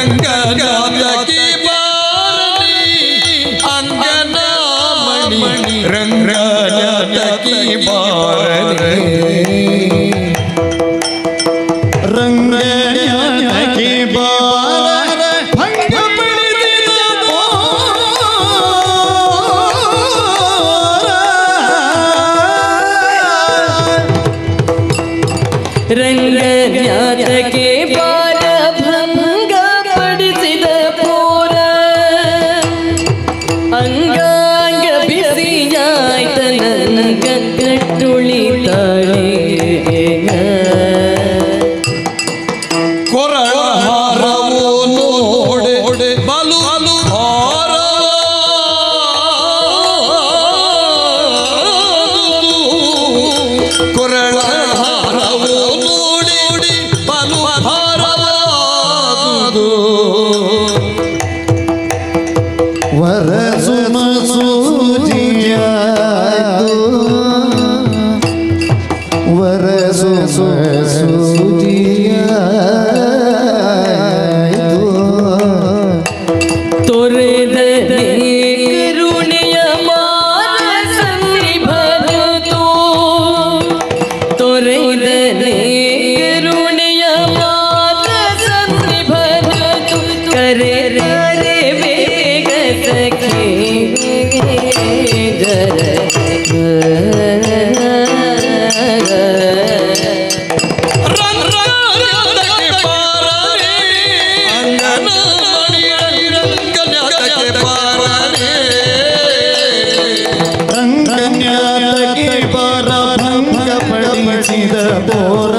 ರಂಗಜ್ಞಾತಕಿ ಬಾರನಿ ಅಂಗನಾಮಣಿ ರಂಗಜ್ಞಾತಕಿ ಬಾರನಿ ರಂಗಜ್ಞಾತಕಿ ಬಾರ ಭಂಗ ಪಡೆದಿದ ರಂಗಜ್ಞಾತಕ್ಕೆ ಬಾರ ಭಂಗ ಪಡಿಸಿದ ಪೋರ ಅಂಗಾಂಗ ಬಿಸಿಯಾಯ್ತ ನನ್ನ ಕಟ್ಟುಳಿತಾಳೆ ಕೊರಳ ಹಾರವು ನೋಡೆ ಬಲು ಹಾರ ಕೊರಳ ಹಾರವು ನೋಡಿ ಬಲು ಹಾರವಾದುದು ವರಸುಮ ಸೂಜಿಯಾಯ್ತು ವರಸುಮ ಸೂಜಿಯಾಯ್ತು ತೊರೆದ ಕರುಣೆಯ ಮಾನಸನ್ನಿ ಭರತು ತೊರೆದ ಕರುಣೆಯ ಮಾನಸನ್ನಿ ಭರತು ಕರೆ ಬೇಗ ಸಖಿ ಜರ ರಂಗಜ್ಞಾತಕಿ ಬಾರನೆ ಅಂಗನಾಮಣಿ ರಂಗಜ್ಞಾತಕಿ ಬಾರನೆ ರಂಗಜ್ಞಾತಕಿ ಬಾರ ಭಂಗ ಪಡಿಸಿದ ಬೋರ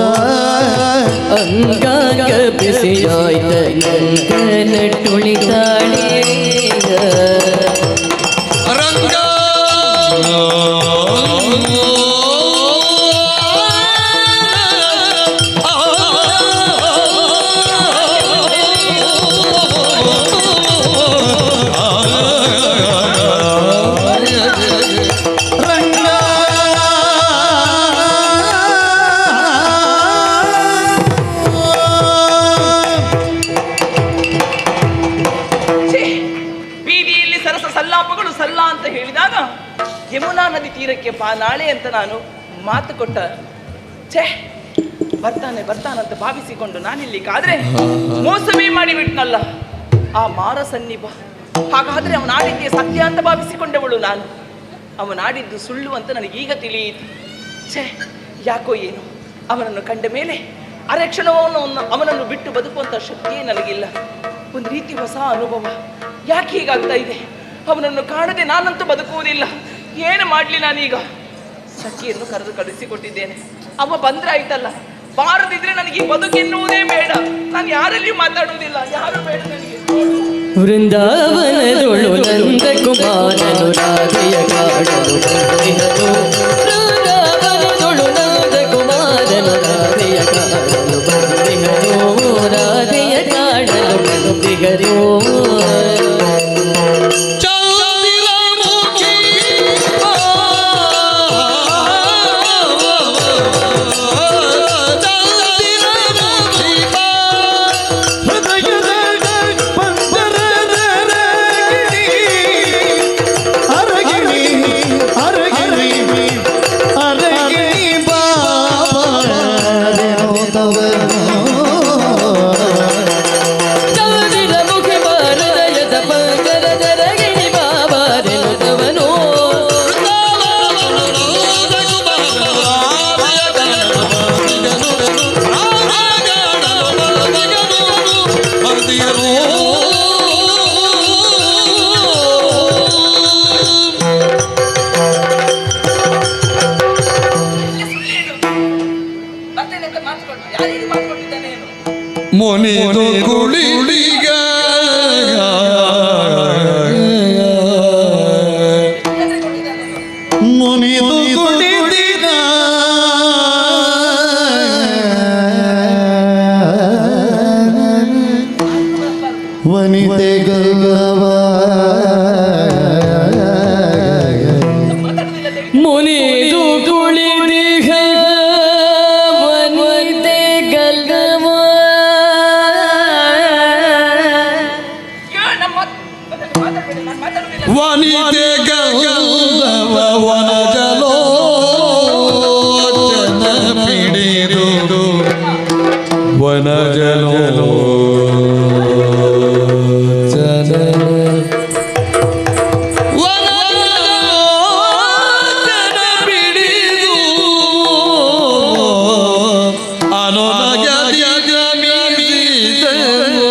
ಅಂಗಾಂಗ ಬಿಸಿಯಾಯ್ತ ನನ್ನ ಟುಳಿತಾಳೆ ರಂಗ ರಂಗ ಛೇ, ಬೀದಿಯಲ್ಲಿ ಸರಸ ಸಲ್ಲಾಪಗಳು ಸಲ್ಲ ಅಂತ ಹೇಳಿದಾಗ ಯಮುನಾ ನದಿ ತೀರಕ್ಕೆ ಬಾ ನಾಳೆ ಅಂತ ನಾನು ಮಾತು ಕೊಟ್ಟ ಛೇ ಬರ್ತಾನಂತ ಭಾವಿಸಿಕೊಂಡು ನಾನಿಲ್ಲಿ ಕಾದ್ರೆ ಮೋಸವೇ ಮಾಡಿಬಿಟ್ನಲ್ಲ ಆ ಮಾರ ಸನ್ನಿಭ. ಹಾಗಾದ್ರೆ ಅವನಾಡಿದ್ದೇ ಸತ್ಯ ಅಂತ ಭಾವಿಸಿಕೊಂಡವಳು ನಾನು, ಅವನಾಡಿದ್ದು ಸುಳ್ಳು ಅಂತ ನನಗೀಗ ತಿಳಿಯಿತು. ಛೇ, ಯಾಕೋ ಏನು ಅವನನ್ನು ಕಂಡ ಮೇಲೆ ಅರೆಕ್ಷಣವನ್ನು ಅವನನ್ನು ಬಿಟ್ಟು ಬದುಕುವಂಥ ಶಕ್ತಿಯೇ ನನಗಿಲ್ಲ. ಒಂದು ರೀತಿ ಹೊಸ ಅನುಭವ. ಯಾಕೆ ಹೀಗಾಗ್ತಾ ಇದೆ? ಅವನನ್ನು ಕಾಣದೆ ನಾನಂತೂ ಬದುಕುವುದಿಲ್ಲ. ಏನು ಮಾಡಲಿ ನಾನೀಗ? ಸಖಿಯನ್ನು ಕರೆದು ಕಳಿಸಿಕೊಟ್ಟಿದ್ದೇನೆ, ಅವ ಬಂದ್ರೆ ಆಯ್ತಲ್ಲ. ಬಾರದಿದ್ರೆ ನನಗೆ ಈ ಬದುಕೆನ್ನುವುದೇ ಬೇಡ. ನಾನು ಯಾರಲ್ಲಿಯೂ ಮಾತಾಡುವುದಿಲ್ಲ, ಯಾರು ಬೇಡ ನನಗೆ. ವೃಂದಾವನದೊಳು ನಂದ ಕುಮಾರನು ರಾಧೆಯ ಕಾಡಲು ಬಂದಿಹನು. ವೃಂದಾವನದೊಳು ನಂದ ಕುಮಾರನು ರಾಧೆಯ ಕಾಡಲು ಬಂದಿಹನು. ರಾಧೆಯ ಕಾಡಲು ಬಂದಿಹನು. ಮುನಿದು ಕುಳಿಗ ಮುನಿದು ಕುಳಿಗ ವನಿತೆಗವ ಪ್ರಯೋಜನವಿಲ್ಲ. ವನಿತೆ ಗಂಧವ ವನಜಲೋಚನ ಪಿಡಿದು ವನಜಲೋಚನ ವನಜಲೋಚನ ಪಿಡಿದು ಅನುನಗದಿ ಗಮಿಸಿದನು.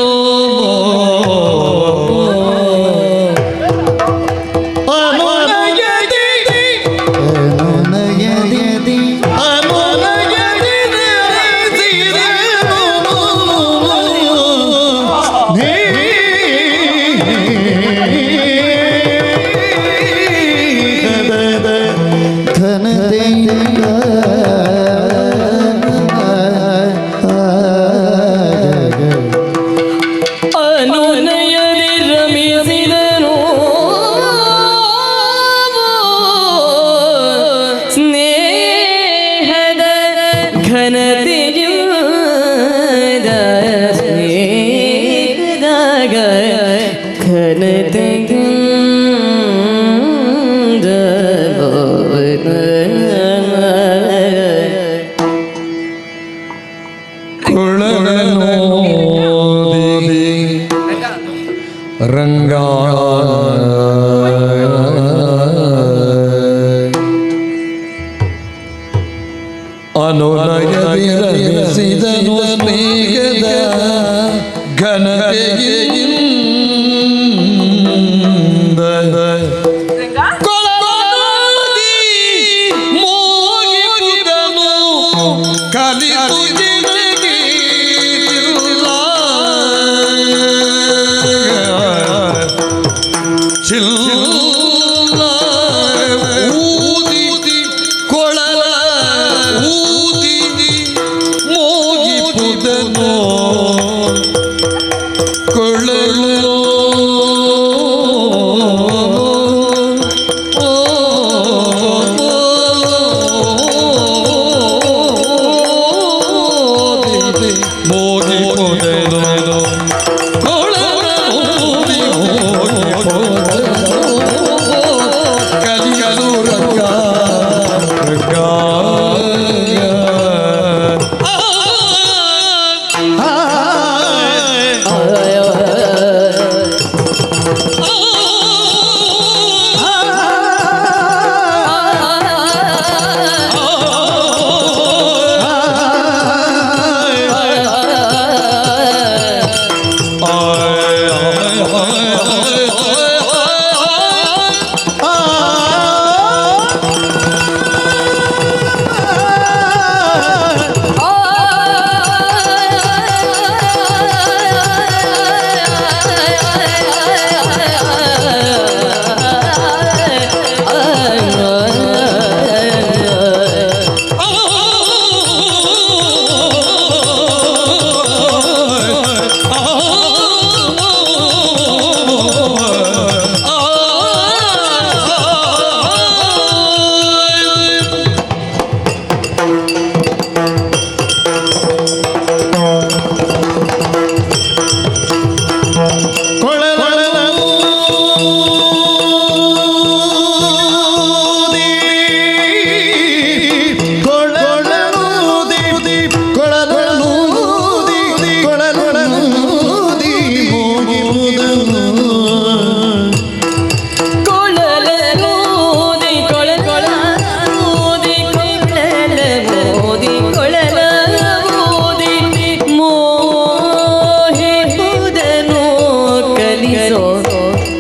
ಅನುನಯದಿ ರಮಿಸಿದನು ಸ್ನೇಹದ ಘನತೆಯುದ ಸ್ನೇಹದಾಗ ಘನತೆಯಿಂದ ರಂಗ ಅನುನಯದಿ ರಮಿಸಿದನು ಸ್ನೇಹದ ಘನತೆಯಿಂದ ರಂಗ, ಕೊಳದಿ ಮೋಗಿರುವುದನು ಕಲಿತು ಜಿನಗಿಲ್ಲ. ಚಿಲ್ಲ ಊದಿ ಕೊಳಲ ಊದಿ ಮೋಗಿಪುದನು ಕೊಳಲು ಮೋಗಿಪುದನು ಕಲಿಯಲು ರಂಗ ರಂಗ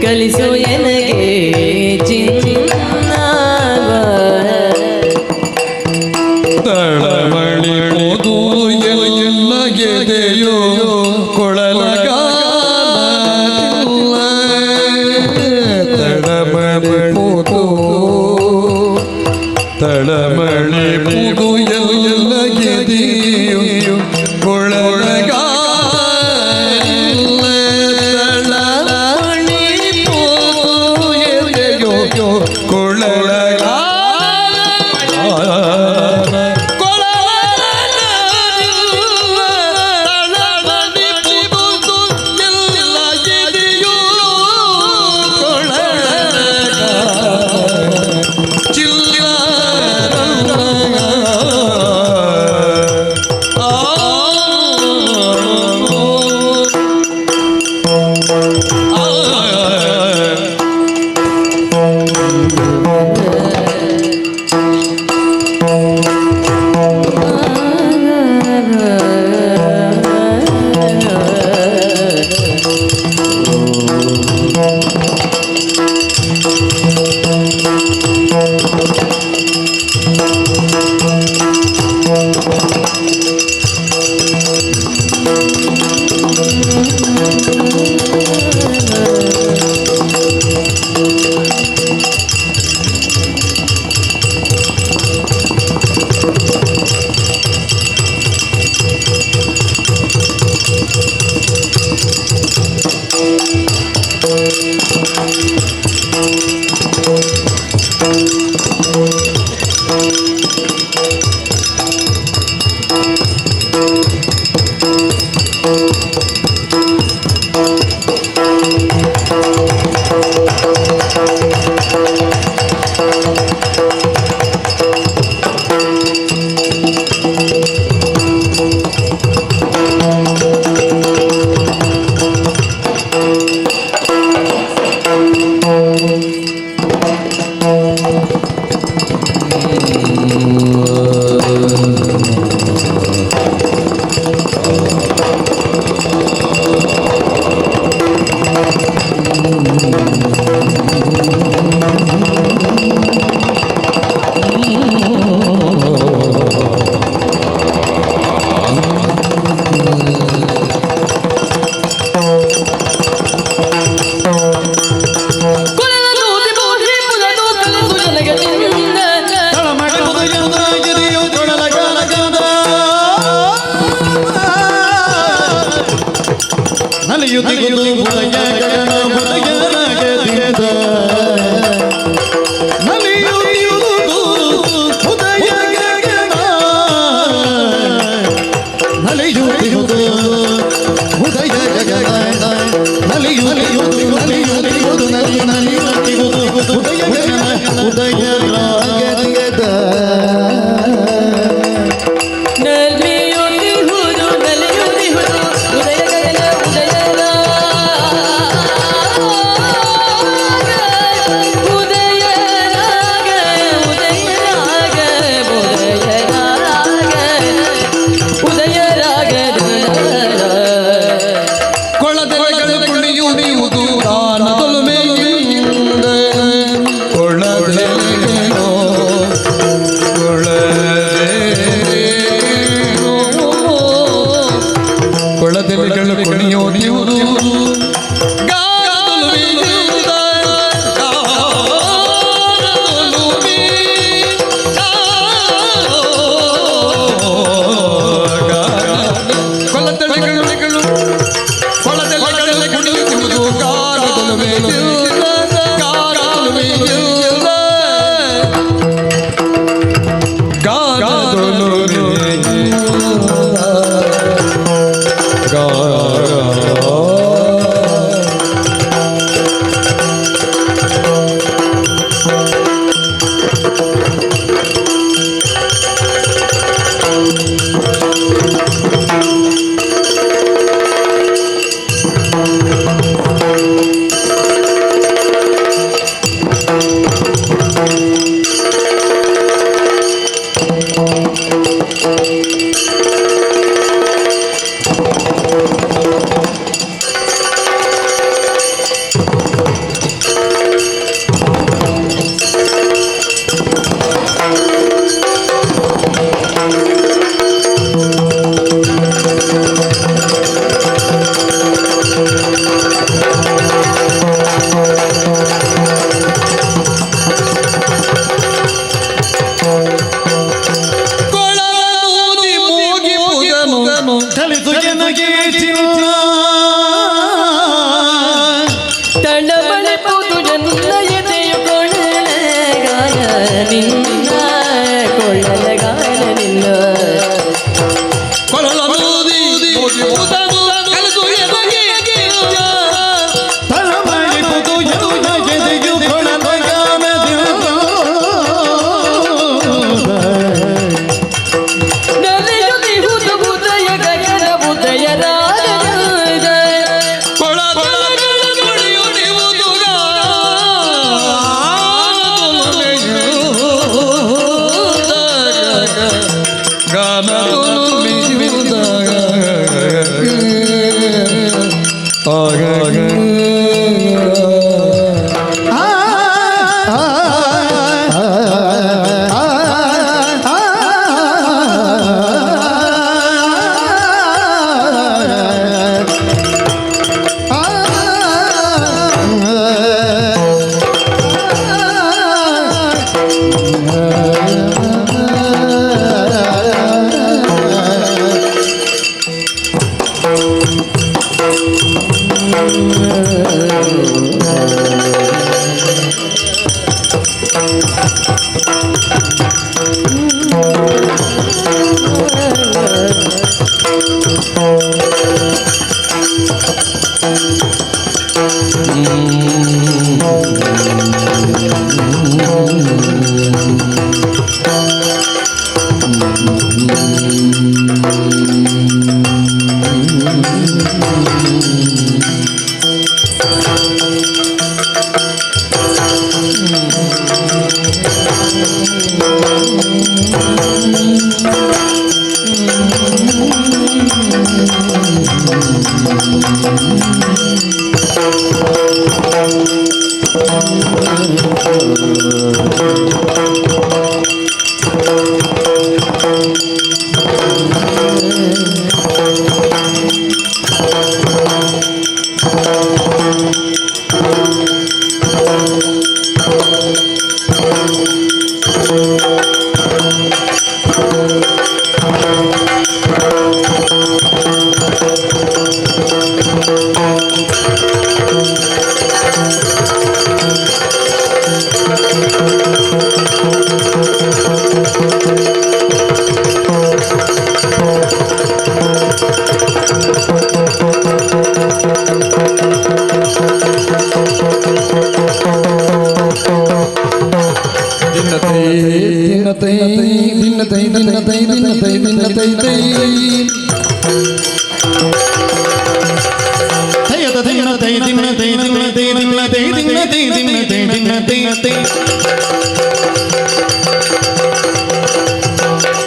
ಕಲಿಸು ಎನಗೆ ಚಿನ್ನ ತಳಮಳಿ ಮುದು ಎಲ್ಲಗೆದೆಯೋ ಕೊಳಲಗ ತಳಮಳಿ ಮುದು ತಳಮಳಿ ಮುದು ಎಲ್ಲಗೆದೆಯೋ ಕೊಳಲಗ ಕೊಳ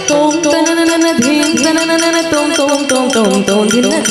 Tom tanana dhin tanana tom tom tom tom tom dhin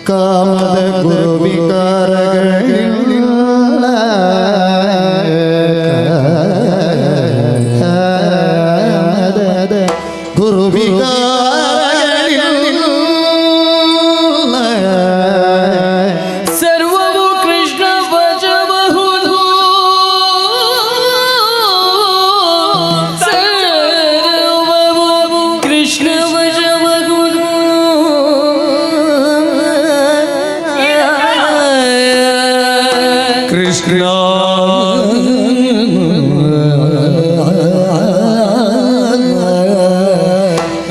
ಕಾಮದ ಗುರು ವಿಕಾರಗಳಿಲ್ಲ ಗುರು ವಿಕಾರಗಳಿಲ್ಲ ಸರ್ವವು ಕೃಷ್ಣ ವಶಬಹುದು ಸರ್ವವು ಕೃಷ್ಣ ವಶಬಹುದು ಕೃಷ್ಣ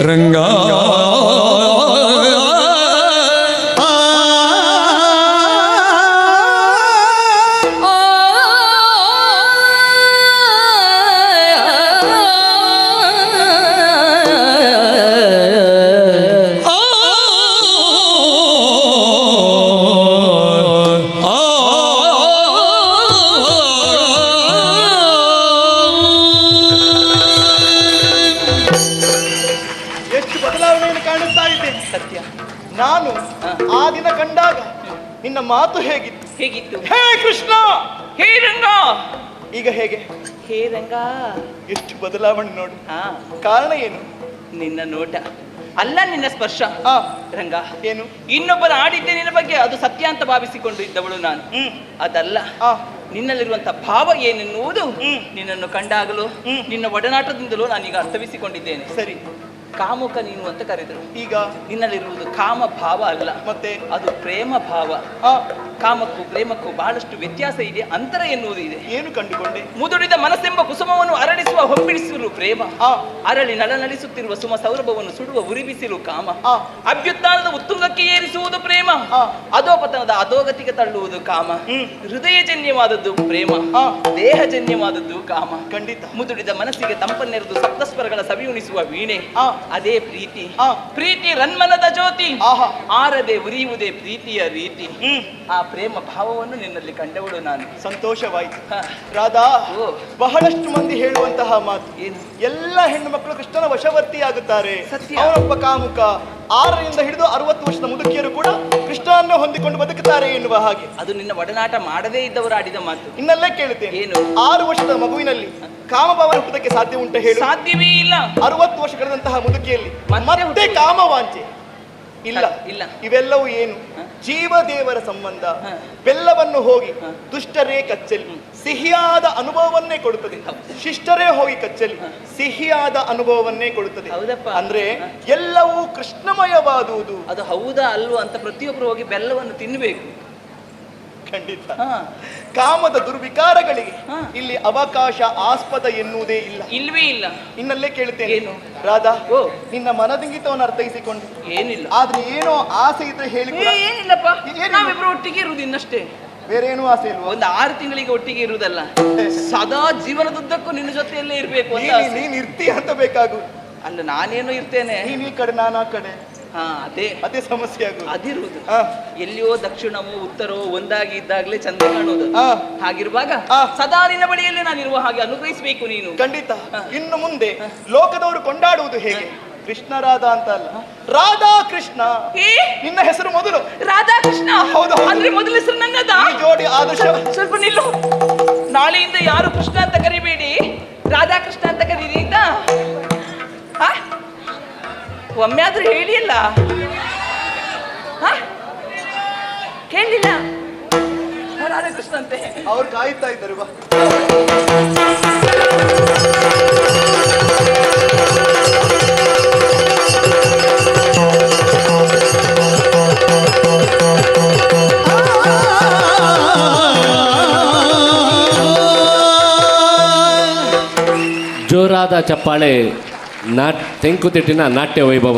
ರಂಗ ಎಷ್ಟು ಬದಲಾವಣೆಯನ್ನು ಕಾಣಿಸ್ತಾ ಇದೆ. ಸತ್ಯ. ನಾನು ಆ ದಿನ ಕಂಡಾಗ ನಿನ್ನ ಮಾತು ಹೇಗಿತ್ತು? ಹೇಗಿತ್ತು? ಹೇ ಕೃಷ್ಣ, ಹೇ ರಂಗ. ಈಗ ಹೇಗೆ? ಹೇ ರಂಗ. ಎಷ್ಟು ಬದಲಾವಣೆ ನೋಡು. ಹಾ, ಕಾರಣ ಏನು? ನಿನ್ನ ನೋಟ ಅಲ್ಲ, ನಿನ್ನ ಸ್ಪರ್ಶ. ಆ ರಂಗ, ಏನು? ಇನ್ನೊಬ್ಬರ ಆಡಿದ್ದೆ ನಿನ್ನ ಬಗ್ಗೆ, ಅದು ಸತ್ಯ ಅಂತ ಭಾವಿಸಿಕೊಂಡು ಇದ್ದವಳು ನಾನು. ಅದಲ್ಲ, ಆ ನಿನ್ನಲ್ಲಿರುವಂತ ಭಾವ ಏನೆನ್ನುವುದು ನಿನ್ನನ್ನು ಕಂಡಾಗಲೂ ನಿನ್ನ ಒಡನಾಟದಿಂದಲೂ ನಾನೀಗ ಅರ್ಥವಿಸಿಕೊಂಡಿದ್ದೇನೆ. ಸರಿ, ಕಾಮುಕ ನೀನು ಅಂತ ಕರೆದರು. ಈಗ ನಿನ್ನಲ್ಲಿರುವುದು ಕಾಮ ಭಾವ ಅಲ್ಲ, ಮತ್ತೆ ಅದು ಪ್ರೇಮ ಭಾವ. ಆ ಕಾಮಕ್ಕೂ ಪ್ರೇಮಕ್ಕೂ ಬಹಳಷ್ಟು ವ್ಯತ್ಯಾಸ ಇದೆ, ಅಂತರ ಎನ್ನುವುದು ಇದೆ. ಏನು ಕಂಡುಕೊಂಡೆ? ಮುದುಡಿದ ಮನಸ್ಸೆಂಬ ಕುಸುಮವನ್ನು ಅರಳಿಸುವ ಹೊಂಬಿಡಿಸಲು ಪ್ರೇಮ, ಆ ಅರಳಿ ನಳನಳಿಸುತ್ತಿರುವ ಸುಮ ಸೌರಭವನ್ನು ಸುಡುವ ಉರಿಬಿಸಿಲು ಕಾಮ, ಆ ಅಭ್ಯುತ್ಥಾನದ ಉತ್ತುಂಗಕ್ಕೆ ಏರಿಸುವುದು ಪ್ರೇಮ, ಆ ಅಧೋಪತನದ ಅಧೋಗತಿಗೆ ತಳ್ಳುವುದು ಕಾಮ. ಹೃದಯಜನ್ಯವಾದದ್ದು ಪ್ರೇಮ, ಆ ದೇಹಜನ್ಯವಾದದ್ದು ಕಾಮ. ಖಂಡಿತ. ಮುದುಡಿದ ಮನಸ್ಸಿಗೆ ತಂಪನ್ನೆರೆದು ಸಪ್ತಸ್ವರಗಳ ಸವಿಯುಣಿಸುವ ವೀಣೆ, ಆ ಅದೇ ಪ್ರೀತಿ. ಆ ಪ್ರೀತಿ ರನ್ಮನದ ಜ್ಯೋತಿ, ಆಹಾ ಆರದೆ ಉರಿಯುವುದೇ ಪ್ರೀತಿಯ ರೀತಿ. ಆ ಪ್ರೇಮ ಭಾವವನ್ನು ನಿನ್ನಲ್ಲಿ ಕಂಡವಳು ನಾನು. ಸಂತೋಷವಾಯಿತು. ಹ. ರಾಧಾ, ಓ. ಬಹಳಷ್ಟು ಮಂದಿ ಹೇಳುವಂತಹ ಮಾತು, ಏನು? ಎಲ್ಲ ಹೆಣ್ಣು ಮಕ್ಕಳು ಕೃಷ್ಣನ ವಶವರ್ತಿಯಾಗುತ್ತಾರೆ. ಸತ್ಯ. ಅವನೊಬ್ಬ ಕಾಮುಕ. 6ರಿಂದ ಹಿಡಿದು 60 ವರ್ಷದ ಮುದುಕಿಯರು ಕೂಡ ಕೃಷ್ಣನನ್ನು ಹೊಂದಿಕೊಂಡು ಬದುಕುತ್ತಾರೆ ಎನ್ನುವ ಹಾಗೆ. ಅದು ನಿನ್ನ ಒಡನಾಟ ಮಾಡದೇ ಇದ್ದವರು ಆಡಿದ ಮಾತು. ಇನ್ನಲ್ಲೇ ಕೇಳುತ್ತೇನೆ, ಏನು? 6 ವರ್ಷದ ಮಗುವಿನಲ್ಲಿ ಕಾಮಭಾವನ ಹುಟ್ಟುವುದಕ್ಕೆ ಸಾಧ್ಯ ಉಂಟು ಹೇಳು? ಸಾಧ್ಯವೇ ಇಲ್ಲ. 60 ವರ್ಷ ಕಳೆದಂತಹ ಮುದುಕಿಯಲ್ಲಿ ಮತ್ತೆ ಮತ್ತೆ ಹುಟ್ಟುವುದು? ಕಾಮವಾಂಚೆ ಇಲ್ಲ. ಇಲ್ಲ. ಇವೆಲ್ಲವೂ ಏನು? ಜೀವದೇವರ ಸಂಬಂಧ. ಹ. ಬೆಲ್ಲವನ್ನು ಹೋಗಿ ಹ. ದುಷ್ಟರೇ ಕಚ್ಚಲಿ ಸಿಹಿಯಾದ ಅನುಭವವನ್ನೇ ಕೊಡುತ್ತದೆ, ಶಿಷ್ಟರೇ ಹೋಗಿ ಕಚ್ಚಲಿ ಸಿಹಿಯಾದ ಅನುಭವವನ್ನೇ ಕೊಡುತ್ತದೆ. ಹೌದಪ್ಪ. ಅಂದ್ರೆ ಹ. ಎಲ್ಲವೂ ಕೃಷ್ಣಮಯವಾದುದು. ಅದು ಹೌದಾ ಅಲ್ವೋ ಅಂತ ಪ್ರತಿಯೊಬ್ಬರು ಹೋಗಿ ಬೆಲ್ಲವನ್ನು ತಿನ್ನಬೇಕು. ಖಂಡಿತ. ಹಾ. ಕಾಮದ ದುರ್ವಿಕಾರಗಳಿಗೆ ಹ. ಇಲ್ಲಿ ಅವಕಾಶ ಆಸ್ಪದ ಎನ್ನುವುದೇ ಇಲ್ಲ. ಇಲ್ವೇ ಇಲ್ಲ. ಇನ್ನಲ್ಲೇ ಕೇಳುತ್ತೇನೆ, ಏನು? ರಾಧಾ, ಓ. ನಿನ್ನ ಮನದಿಂಗಿತವನ್ನು ಅರ್ಥೈಸಿಕೊಂಡು ಏನಿಲ್ಲ. ಆದ್ರೆ ಏನೋ ಆಸೆ ಇದ್ರೆ ಹೇಳಿ ಕೂಡ. ಏನಿಲ್ಲಪ್ಪ, ಏನಿಲ್ಲ. ನಾವಿಬ್ರು ಒಟ್ಟಿಗೆ ಇರುವುದು ಇನ್ನಷ್ಟೇ. ಬೇರೆ ಏನೂ ಆಸೆ ಇಲ್ವಾ? ಒಂದು 6 ತಿಂಗಳಿಗೆ ಒಟ್ಟಿಗೆ ಇರುವುದಲ್ಲ, ಸದಾ ಜೀವನದುದ್ದಕ್ಕೂ ನಿನ್ನ ಜೊತೆಯಲ್ಲೇ ಇರ್ಬೇಕು ಅಂತ ಆಸೆ. ನೀನ್ ಇರ್ತೀಯ ಅಂತ ಬೇಕಾಗು. ಅಲ್ಲ, ನಾನೇನೋ ಇರ್ತೇನೆ. ನೀನ್ ಈ ಕಡೆ ನಾನು ಆ ಕಡೆ, ಹಾ, ಅದೇ ಸಮಸ್ಯೆ ಆಗು. ಅದಿರುವುದು. ಆ, ಎಲ್ಲಿಯೋ ದಕ್ಷಿಣವೋ ಉತ್ತರವೋ ಒಂದಾಗಿ ಇದ್ದಾಗಲೇ ಚಂದ ಕಾಣೋದು. ಆ, ಹಾಗಿರುವಾಗ ಆ. ಸದಾ ನಿನ್ನ ಬಳಿಯಲ್ಲೇ ನಾನಿರುವ ಹಾಗೆ ಅನುಗ್ರಹಿಸಬೇಕು ನೀನು. ಖಂಡಿತ. ಇನ್ನು ಮುಂದೆ ಲೋಕದವರು ಕೊಂಡಾಡುವುದು ಹೇಗೆ? ಕೃಷ್ಣ ರಾಧಾ ಅಂತ ಅಲ್ಲ, ರಾಧಾ ಕೃಷ್ಣ. ಏ, ನಿನ್ನ ಹೆಸರು ಮೊದಲು ರಾಧಾಕೃಷ್ಣ. ಹೌದು, ಹೌದು. ಅಂದ್ರೆ ಮೊದಲ ಹೆಸರು ನನ್ನದ? ಈ ಜೋಡಿ ಆದರ್ಶ. ಸ್ವಲ್ಪ ನಿಲ್ಲು. ನಾಳೆಯಿಂದ ಯಾರು ಕೃಷ್ಣ ಅಂತ ಕರಿಬೇಡಿ, ರಾಧಾಕೃಷ್ಣ ಅಂತ ಕರೀರಿ ಆಯ್ತಾ? ಆ? ಒಮ್ಮೆ ಆದ್ರೂ ಹೇಳಿ ಅಲ್ಲ. ಕೇಳಿಲ್ಲ. ರಾಧಾಕೃಷ್ಣ ಅಂತೆ. ಅವ್ರು ಕಾಯ್ತಾ ಇದ್ದಾರೆ. ಬಾ. ಜೋರಾದ ಚಪ್ಪಾಳೆ ತೆಂಕುತಿಟ್ಟಿನ ನಾಟ್ಯ ವೈಭವ.